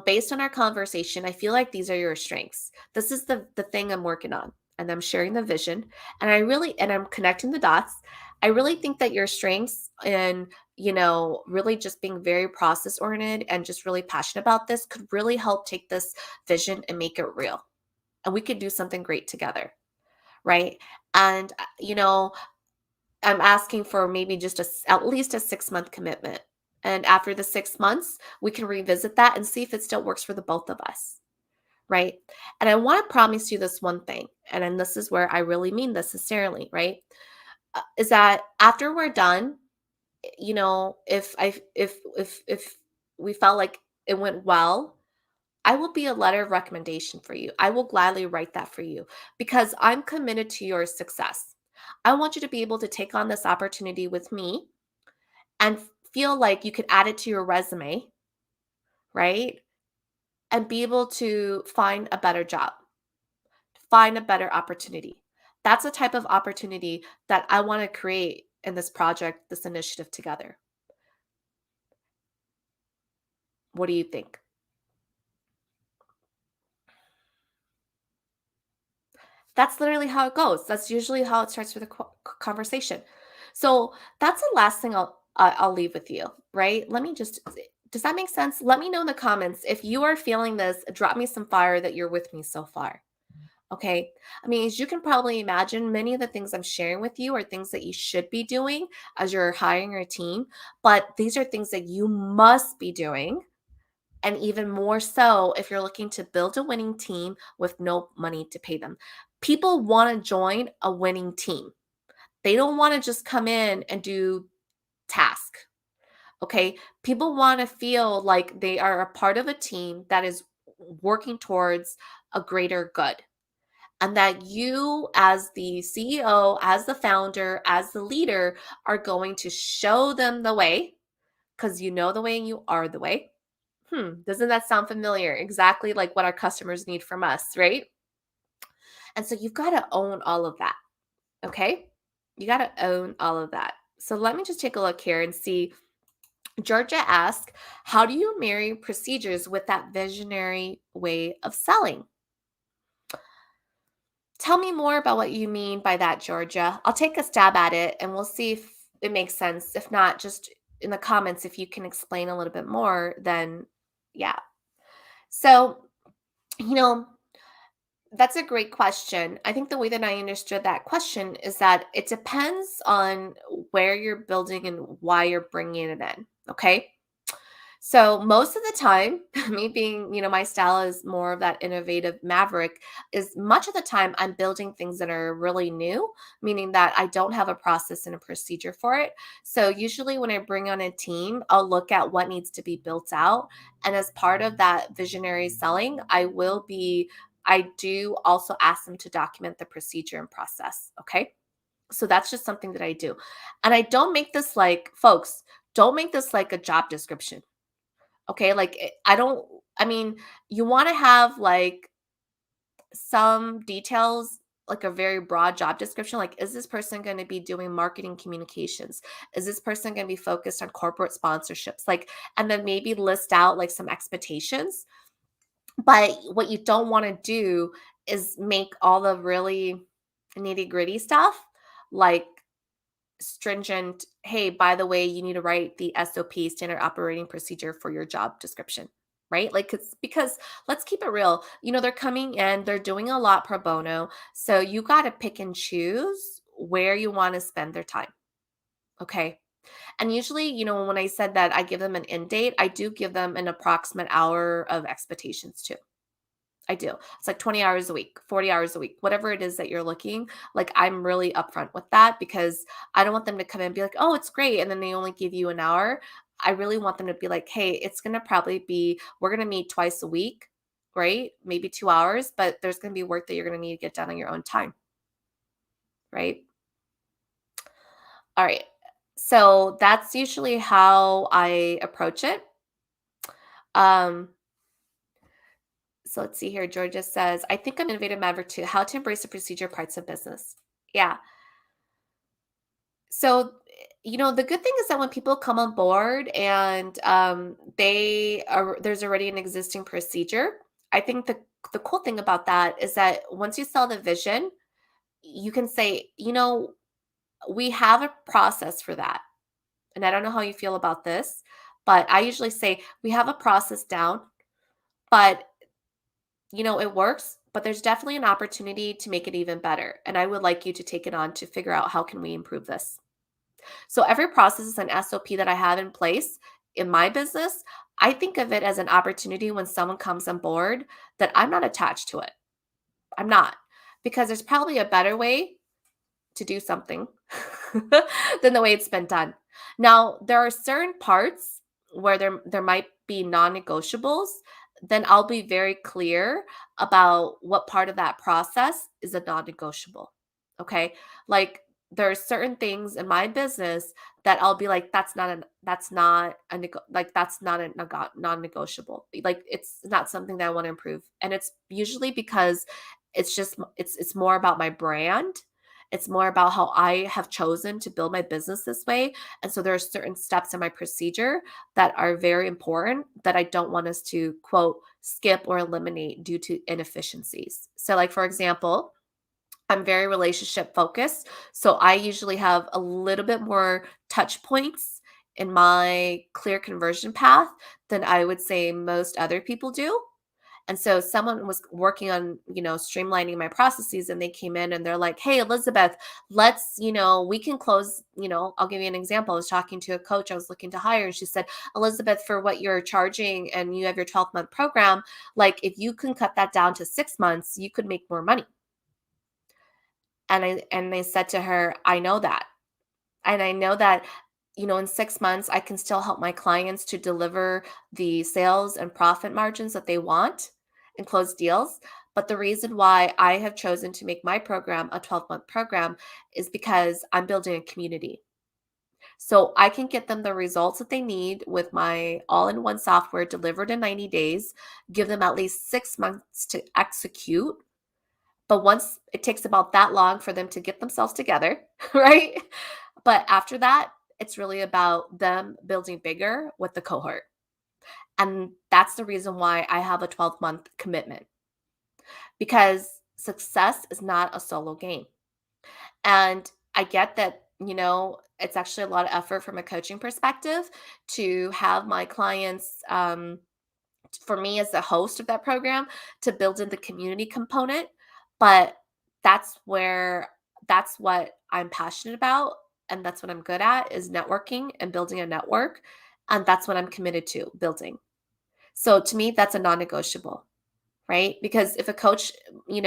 Based on our conversation, I feel like these are your strengths. This is the thing I'm working on, and I'm sharing the vision, and I'm connecting the dots. I really think that your strengths and really just being very process oriented and just really passionate about this could really help take this vision and make it real. And we could do something great together, right? And I'm asking for maybe just at least a 6-month commitment. And after the 6 months, we can revisit that and see if it still works for the both of us. Right. And I want to promise you this one thing. And then this is where I really mean this sincerely. Right. Is that after we're done, if we felt like it went well, I will be a letter of recommendation for you. I will gladly write that for you because I'm committed to your success. I want you to be able to take on this opportunity with me and feel like you could add it to your resume, right? And be able to find a better job, find a better opportunity. That's the type of opportunity that I want to create in this project, this initiative together. What do you think? That's literally how it goes. That's usually how it starts with a conversation. So that's the last thing I'll leave with you, right? Let me just. Does that make sense? Let me know in the comments if you are feeling this. Drop me some fire that you're with me so far. Okay. I mean, as you can probably imagine, many of the things I'm sharing with you are things that you should be doing as you're hiring your team, but these are things that you must be doing. And even more so if you're looking to build a winning team with no money to pay them. People want to join a winning team. They don't want to just come in and do task. Okay. People want to feel like they are a part of a team that is working towards a greater good. And that you, as the CEO, as the founder, as the leader, are going to show them the way because you know the way and you are the way. Doesn't that sound familiar? Exactly like what our customers need from us, right? And so you've got to own all of that. Okay. You got to own all of that. So let me just take a look here and see. Georgia asked, how do you marry procedures with that visionary way of selling? Tell me more about what you mean by that, Georgia. I'll take a stab at it and we'll see if it makes sense. If not, just in the comments, if you can explain a little bit more, then yeah. So, you know, that's a great question. I think the way that I understood that question is that it depends on where you're building and why you're bringing it in. Okay. So most of the time, me being, my style is more of that innovative maverick, is much of the time I'm building things that are really new, meaning that I don't have a process and a procedure for it. So usually when I bring on a team, I'll look at what needs to be built out. And as part of that visionary selling, I do also ask them to document the procedure and process. Okay. So that's just something that I do. And I don't make this like, folks, don't make this like a job description. Okay, like, I don't I mean, you wanna have, like, some details, like a very broad job description, like, is this person gonna be doing marketing communications? Is this person gonna be focused on corporate sponsorships? Like, and then maybe list out, like, some expectations, but what you don't wanna do is make all the really nitty-gritty stuff, like stringent, hey, by the way, you need to write the SOP, standard operating procedure, for your job description, right? Like, it's because let's keep it real. They're coming in, they're doing a lot pro bono. So you got to pick and choose where you want to spend their time. Okay. And usually, when I said that I give them an end date, I do give them an approximate hour of expectations too. I do. It's like 20 hours a week, 40 hours a week, whatever it is that you're looking. Like, I'm really upfront with that because I don't want them to come in and be like, oh, it's great. And then they only give you an hour. I really want them to be like, hey, it's going to probably be, we're going to meet twice a week, right? Maybe 2 hours, but there's going to be work that you're going to need to get done on your own time, right? All right. So that's usually how I approach it. Um, so let's see here. Georgia says, I think I'm innovative maverick too. How to embrace the procedure parts of business. Yeah. So, the good thing is that when people come on board and there's already an existing procedure. I think the cool thing about that is that once you sell the vision, you can say, we have a process for that. And I don't know how you feel about this, but I usually say we have a process down, but it works, but there's definitely an opportunity to make it even better. And I would like you to take it on to figure out how can we improve this. So every process is an SOP that I have in place in my business. I think of it as an opportunity when someone comes on board that I'm not attached to it. I'm not, because there's probably a better way to do something than the way it's been done. Now, there are certain parts where there might be non-negotiables, then I'll be very clear about what part of that process is a non-negotiable. Okay? Like, there are certain things in my business that I'll be like, that's not a non-negotiable. Like, it's not something that I want to improve. And it's usually because it's more about my brand. It's more about how I have chosen to build my business this way. And so there are certain steps in my procedure that are very important that I don't want us to, quote, skip or eliminate due to inefficiencies. So, like, for example, I'm very relationship focused. So I usually have a little bit more touch points in my clear conversion path than I would say most other people do. And so someone was working on, streamlining my processes, and they came in and they're like, hey, Elizabeth, let's, we can close, I'll give you an example. I was talking to a coach I was looking to hire, and she said, Elizabeth, for what you're charging and you have your 12-month program, like, if you can cut that down to 6 months, you could make more money. And they said to her, I know that. And I know that, in 6 months, I can still help my clients to deliver the sales and profit margins that they want and close deals. But the reason why I have chosen to make my program a 12-month program is because I'm building a community. So I can get them the results that they need with my all-in-one software delivered in 90 days, give them at least 6 months to execute. But once it takes about that long for them to get themselves together, right? But after that, it's really about them building bigger with the cohort. And that's the reason why I have a 12-month commitment, because success is not a solo game. And I get that, it's actually a lot of effort from a coaching perspective to have my clients, for me as the host of that program, to build in the community component. But that's where, that's what I'm passionate about. And that's what I'm good at, is networking and building a network. And that's what I'm committed to building. So to me, that's a non negotiable, right? Because if a coach, is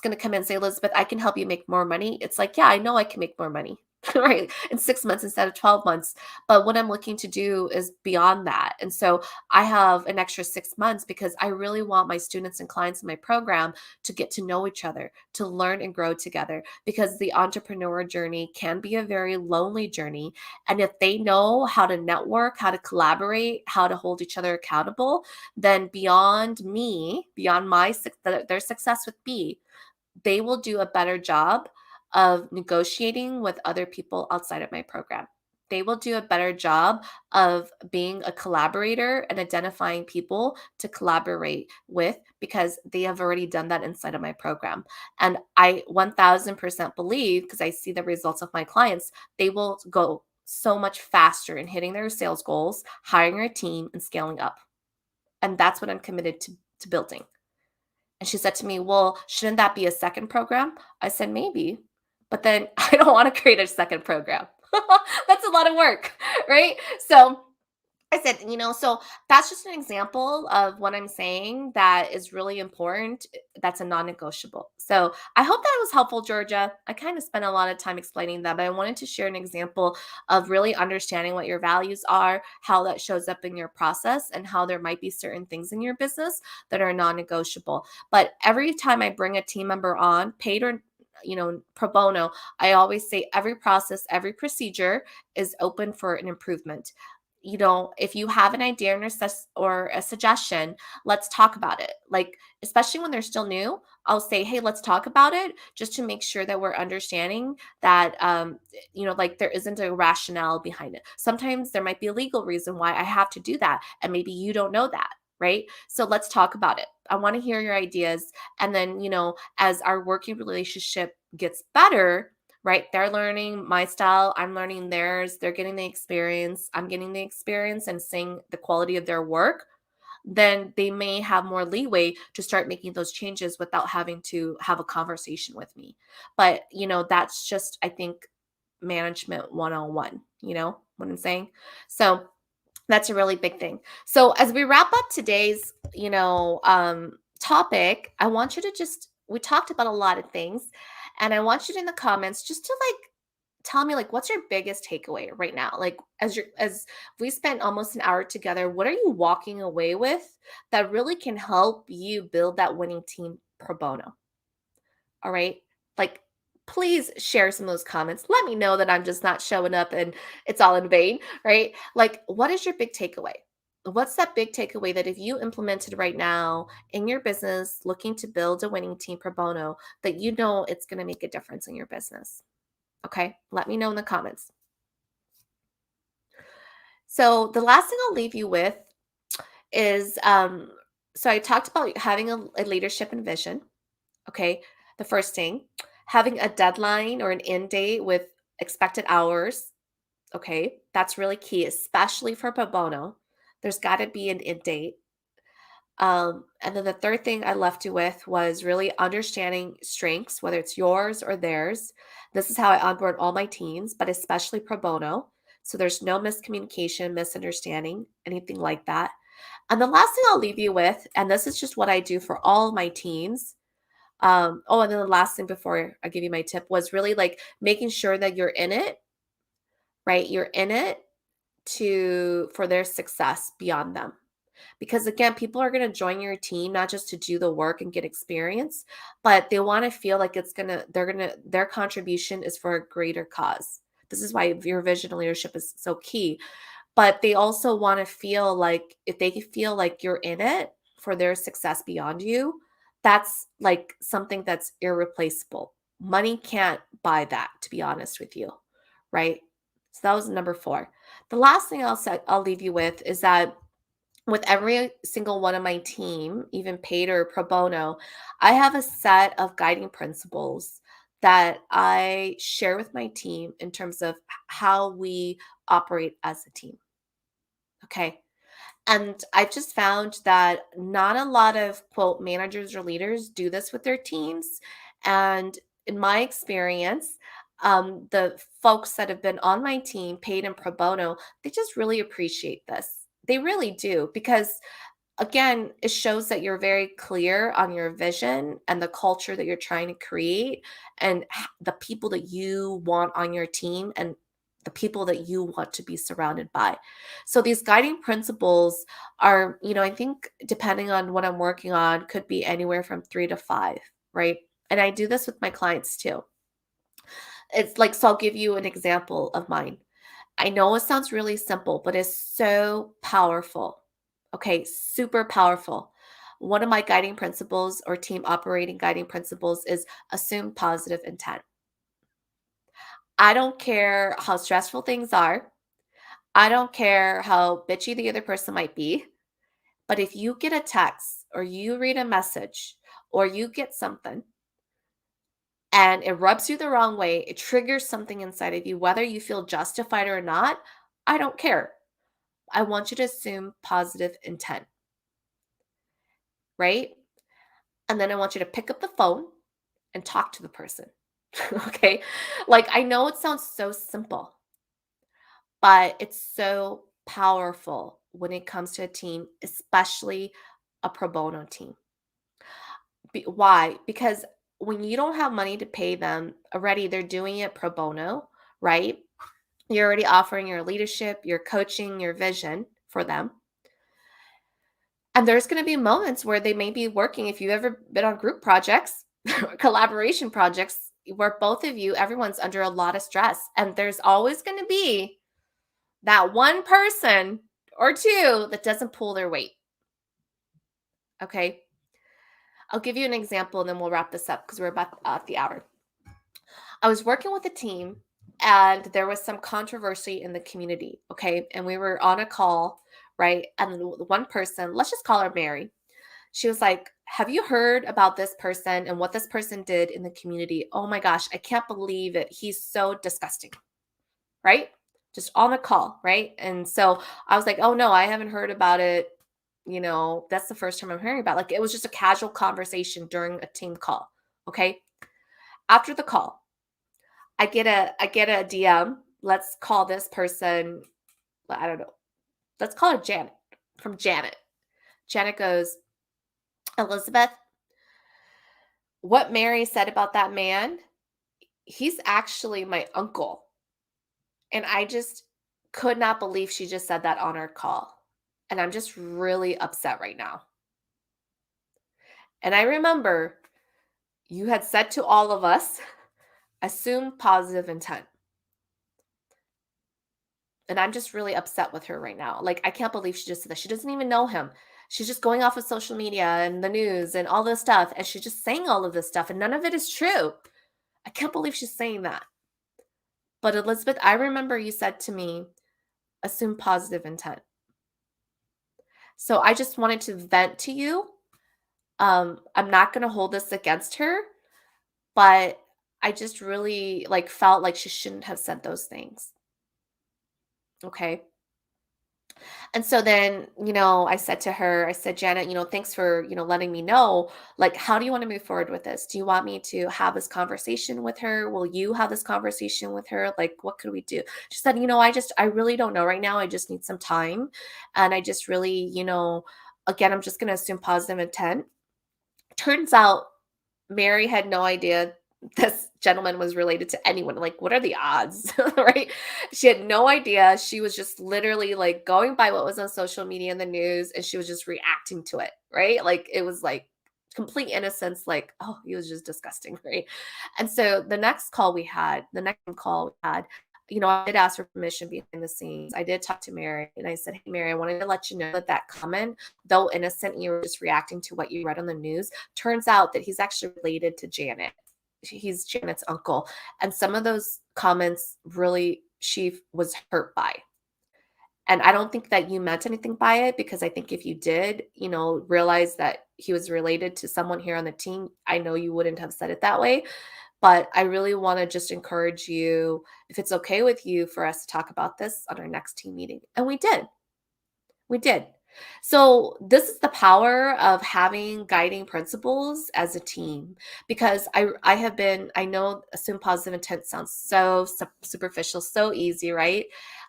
going to come in and say, Elizabeth, I can help you make more money. It's like, yeah, I know I can make more money, right? In 6 months instead of 12 months. But what I'm looking to do is beyond that. And so I have an extra 6 months because I really want my students and clients in my program to get to know each other, to learn and grow together, because the entrepreneur journey can be a very lonely journey. And if they know how to network, how to collaborate, how to hold each other accountable, then beyond me, beyond their success with me, they will do a better job of negotiating with other people outside of my program. They will do a better job of being a collaborator and identifying people to collaborate with, because they have already done that inside of my program. And I 1000% believe, because I see the results of my clients, they will go so much faster in hitting their sales goals, hiring a team, and scaling up. And that's what I'm committed to building. And she said to me, well, shouldn't that be a second program? I said, maybe, but then I don't want to create a second program. That's a lot of work, right? So I said, so that's just an example of what I'm saying that is really important. That's a non negotiable. So I hope that was helpful, Georgia. I kind of spent a lot of time explaining that, but I wanted to share an example of really understanding what your values are, how that shows up in your process, and how there might be certain things in your business that are non negotiable. But every time I bring a team member on, paid or pro bono, I always say every process, every procedure is open for an improvement. If you have an idea or a suggestion, let's talk about it. Like, especially when they're still new, I'll say, hey, let's talk about it, just to make sure that we're understanding that, like, there isn't a rationale behind it. Sometimes there might be a legal reason why I have to do that. And maybe you don't know that. Right. So let's talk about it. I want to hear your ideas. And then, as our working relationship gets better, right? They're learning my style. I'm learning theirs. They're getting the experience. I'm getting the experience and seeing the quality of their work. Then they may have more leeway to start making those changes without having to have a conversation with me. But, that's just, I think, management 101, you know what I'm saying? So that's a really big thing. So as we wrap up today's, topic, I want you to just, we talked about a lot of things, and I want you in the comments just to, like, tell me, like, what's your biggest takeaway right now? Like, as we spent almost an hour together, what are you walking away with that really can help you build that winning team pro bono? All right. Like, please share some of those comments. Let me know that I'm just not showing up and it's all in vain, right? Like, what is your big takeaway? What's that big takeaway that if you implemented right now in your business, looking to build a winning team pro bono, that it's going to make a difference in your business? Okay. Let me know in the comments. So, the last thing I'll leave you with is, so I talked about having a leadership and vision. Okay. The first thing, having a deadline or an end date with expected hours. Okay. That's really key, especially for pro bono. There's got to be an end date. And then the third thing I left you with was really understanding strengths, whether it's yours or theirs. This is how I onboard all my teams, but especially pro bono. So there's no miscommunication, misunderstanding, anything like that. And the last thing I'll leave you with, and this is just what I do for all of my teams, and then the last thing before I give you my tip was really, like, making sure that you're in it, right? You're in it for their success beyond them. Because again, people are going to join your team not just to do the work and get experience, but they want to feel like their contribution is for a greater cause. This is why your vision and leadership is so key. But they also want to feel like if they feel like you're in it for their success beyond you, that's like something that's irreplaceable. Money can't buy that, to be honest with you, right? So that was number 4. The last thing I'll leave you with is that with every single one of my team, even paid or pro bono, I have a set of guiding principles that I share with my team in terms of how we operate as a team. Okay. And I've just found that not a lot of quote managers or leaders do this with their teams. And in my experience, the folks that have been on my team, paid and pro bono, they just really appreciate this. They really do because again, it shows that you're very clear on your vision and the culture that you're trying to create and the people that you want on your team and the people that you want to be surrounded by. So these guiding principles are, I think depending on what I'm working on could be anywhere from 3 to 5, right? And I do this with my clients too. It's like so I'll give you an example of mine. I know it sounds really simple, but it's so powerful. Okay, super powerful. One of my guiding principles or team operating guiding principles is assume positive intent. I don't care how stressful things are. I don't care how bitchy the other person might be. But if you get a text or you read a message or you get something and it rubs you the wrong way, it triggers something inside of you, whether you feel justified or not, I don't care. I want you to assume positive intent, right? And then I want you to pick up the phone and talk to the person. Okay. Like I know it sounds so simple, but it's so powerful when it comes to a team, especially a pro bono team. Why? Because when you don't have money to pay them already, they're doing it pro bono, right? You're already offering your leadership, your coaching, your vision for them. And there's going to be moments where they may be working. If you've ever been on group projects, collaboration projects, where both of you, everyone's under a lot of stress. And there's always going to be that one person or two that doesn't pull their weight. Okay. I'll give you an example and then we'll wrap this up because we're about at the hour. I was working with a team and there was some controversy in the community. Okay. And we were on a call, right? And one person, let's just call her Mary. She was like, have you heard about this person and what this person did in the community? Oh my gosh, I can't believe it. He's so disgusting, right? Just on the call, right? And so I was like, oh no, I haven't heard about it. That's the first time I'm hearing about it. Like it was just a casual conversation during a team call. Okay. After the call, I get a DM. Let's call this person, I don't know. Let's call her Janet from Janet. Janet goes, Elizabeth, what Mary said about that man, he's actually my uncle. And I just could not believe she just said that on our call. And I'm just really upset right now. And I remember you had said to all of us, assume positive intent. And I'm just really upset with her right now. Like, I can't believe she just said that. She doesn't even know him. She's just going off of social media and the news and all this stuff. And she's just saying all of this stuff. And none of it is true. I can't believe she's saying that. But Elizabeth, I remember you said to me, assume positive intent. So I just wanted to vent to you. I'm not going to hold this against her, but I just really like felt like she shouldn't have said those things. Okay. And so then, I said to her, I said, Janet, thanks for, letting me know, like, how do you want to move forward with this? Do you want me to have this conversation with her? Will you have this conversation with her? Like, what could we do? She said, I really don't know right now. I just need some time. And I just really, again, I'm just going to assume positive intent. Turns out Mary had no idea this gentleman was related to anyone. Like, what are the odds? Right? She had no idea. She was just literally like going by what was on social media and the news, and she was just reacting to it. Right? Like, it was like complete innocence. Like, oh, he was just disgusting. Right? And so the next call we had, I did ask for permission behind the scenes. I did talk to Mary and I said, "Hey, Mary, I wanted to let you know that that comment, though innocent, you were just reacting to what you read on the news. Turns out that he's actually related to Janet. He's Janet's uncle. And some of those comments really she was hurt by. And I don't think that you meant anything by it because I think if you did, realize that he was related to someone here on the team, I know you wouldn't have said it that way. But I really want to just encourage you, if it's okay with you, for us to talk about this on our next team meeting." And we did. We did. So, this is the power of having guiding principles as a team because I know assume positive intent sounds so superficial, so easy, right?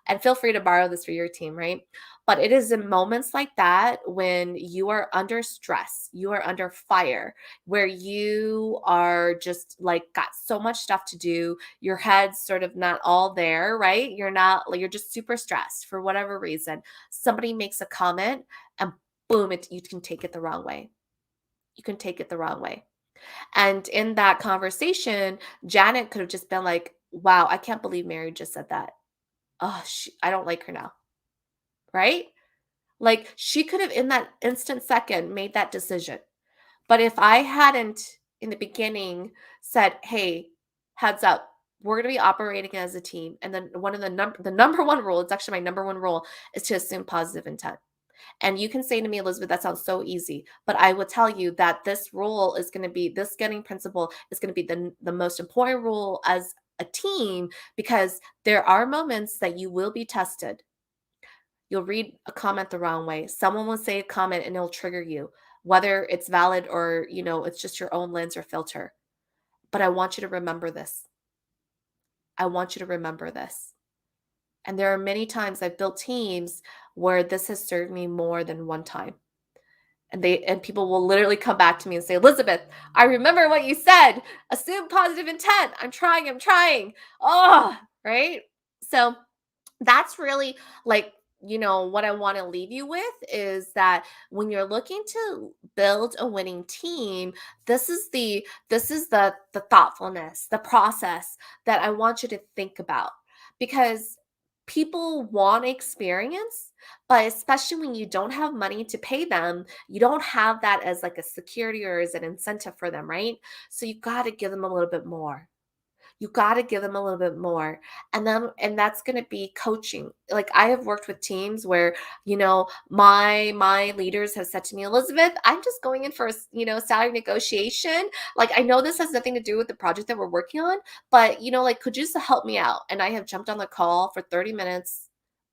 And feel free to borrow this for your team, right? But it is in moments like that when you are under stress, you are under fire, where you are just like got so much stuff to do, your head's sort of not all there, right? You're not, like, you're just super stressed for whatever reason. Somebody makes a comment and boom, you can take it the wrong way. You can take it the wrong way. And in that conversation, Janet could have just been like, "Wow, I can't believe Mary just said that. Oh, I don't like her now." Right? Like, she could have in that instant second made that decision. But if I hadn't in the beginning said, "Hey, heads up, we're going to be operating as a team." And then one of the number one rule, it's actually my number one rule, is to assume positive intent. And you can say to me, "Elizabeth, that sounds so easy." But I will tell you that this rule is going to be, this getting principle is going to be the most important rule as a team because there are moments that you will be tested. You'll read a comment the wrong way. Someone will say a comment and it'll trigger you, whether it's valid or, it's just your own lens or filter. But I want you to remember this. I want you to remember this. And there are many times I've built teams where this has served me more than one time. And people will literally come back to me and say, "Elizabeth, I remember what you said. Assume positive intent. I'm trying. I'm trying." Oh, right? So that's really like, what I want to leave you with is that when you're looking to build a winning team, this is the thoughtfulness, the process that I want you to think about because people want experience, but especially when you don't have money to pay them, you don't have that as like a security or as an incentive for them, right? So you got to give them a little bit more. You gotta give them a little bit more. And that's gonna be coaching. Like, I have worked with teams where, my leaders have said to me, "Elizabeth, I'm just going in for a salary negotiation. Like, I know this has nothing to do with the project that we're working on, but, like, could you just help me out?" And I have jumped on the call for 30 minutes,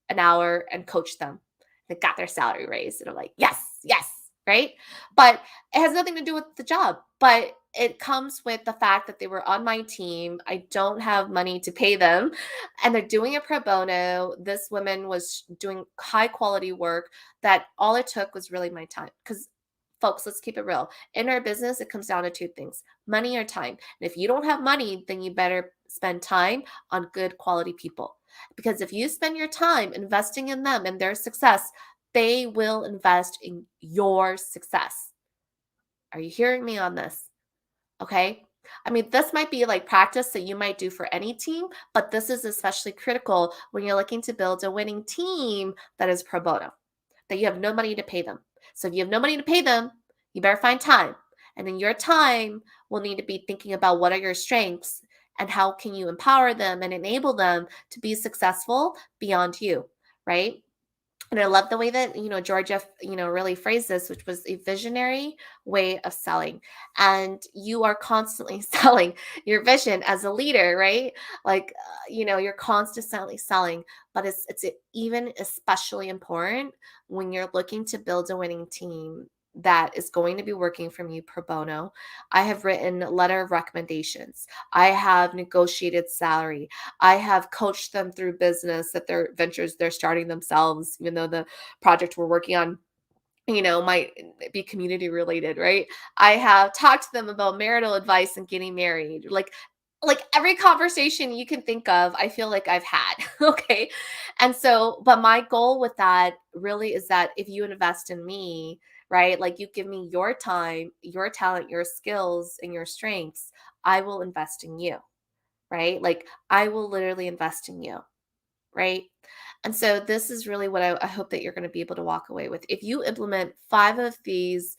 an hour, and coached them. They got their salary raised, and I'm like, "Yes, yes," right? But it has nothing to do with the job, but it comes with the fact that they were on my team. I don't have money to pay them, and they're doing it pro bono. This woman was doing high quality work that all it took was really my time. Because, folks, let's keep it real. In our business, it comes down to two things: money or time. And if you don't have money, then you better spend time on good quality people. Because if you spend your time investing in them and their success, they will invest in your success. Are you hearing me on this? Okay. I mean, this might be like practice that you might do for any team, but this is especially critical when you're looking to build a winning team that is pro bono, that you have no money to pay them. So if you have no money to pay them, you better find time. And in your time, will need to be thinking about what are your strengths and how can you empower them and enable them to be successful beyond you, right? And I love the way that, Georgia, really phrased this, which was a visionary way of selling. And you are constantly selling your vision as a leader, right? Like, you're constantly selling, but it's even especially important when you're looking to build a winning team that is going to be working from you pro bono. I have written letter of recommendations. I have negotiated salary. I have coached them through business that their ventures they're starting themselves, even though the project we're working on, might be community related, right? I have talked to them about marital advice and getting married. Like every conversation you can think of, I feel like I've had. Okay. And so, but my goal with that really is that if you invest in me, right? Like, you give me your time, your talent, your skills, and your strengths, I will invest in you, right? Like I will literally invest in you, right? And so this is really what I hope that you're going to be able to walk away with. If you implement 5 of these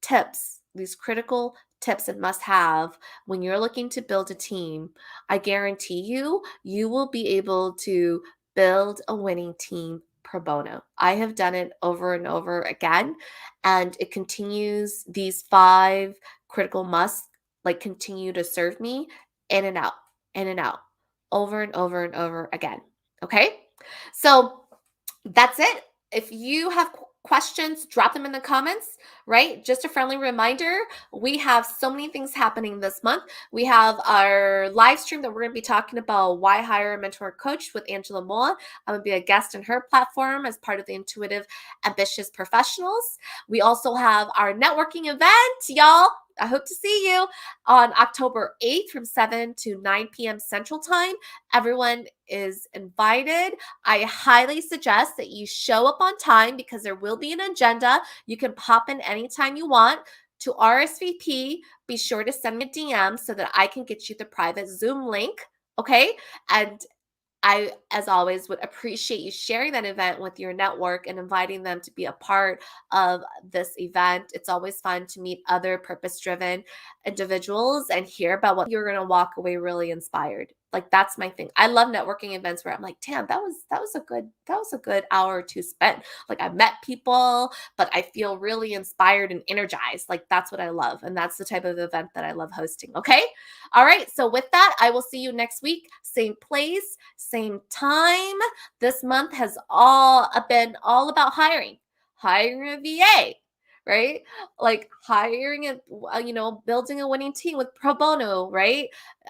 tips, these critical tips and must have when you're looking to build a team, I guarantee you will be able to build a winning team pro bono. I have done it over and over again, and it continues. These 5 critical musts like continue to serve me in and out, in and out, over and over and over again. Okay. So that's it. If you have questions, drop them in the comments, right? Just a friendly reminder, we have so many things happening this month. We have our live stream that we're going to be talking about why hire a mentor coach with Angela Moa. I'm going to be a guest in her platform as part of the Intuitive Ambitious Professionals. We also have our networking event, y'all. I hope to see you on October 8th from 7 to 9 p.m. Central Time. Everyone is invited. I highly suggest that you show up on time because there will be an agenda. You can pop in anytime you want. To RSVP, be sure to send me a DM so that I can get you the private Zoom link. Okay. And I, as always, would appreciate you sharing that event with your network and inviting them to be a part of this event. It's always fun to meet other purpose-driven individuals and hear about what you're going to walk away really inspired. Like that's my thing. I love networking events where I'm like, damn, that was a good hour or two spent. Like I met people, but I feel really inspired and energized. Like that's what I love. And that's the type of event that I love hosting. Okay. All right. So with that, I will see you next week. Same place, same time. This month has all been all about hiring a VA, right? Like hiring building a winning team with pro bono, right?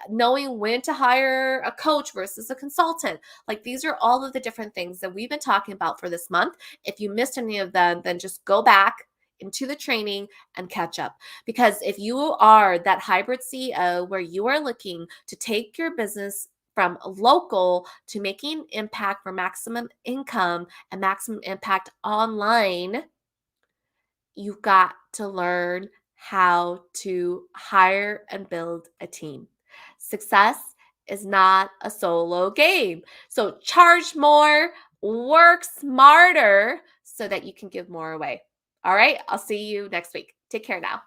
Knowing when to hire a coach versus a consultant. Like these are all of the different things that we've been talking about for this month. If you missed any of them, then just go back into the training and catch up. Because if you are that hybrid CEO where you are looking to take your business from local to making impact for maximum income and maximum impact online, you've got to learn how to hire and build a team. Success is not a solo game. So charge more, work smarter so that you can give more away. All right, I'll see you next week. Take care now.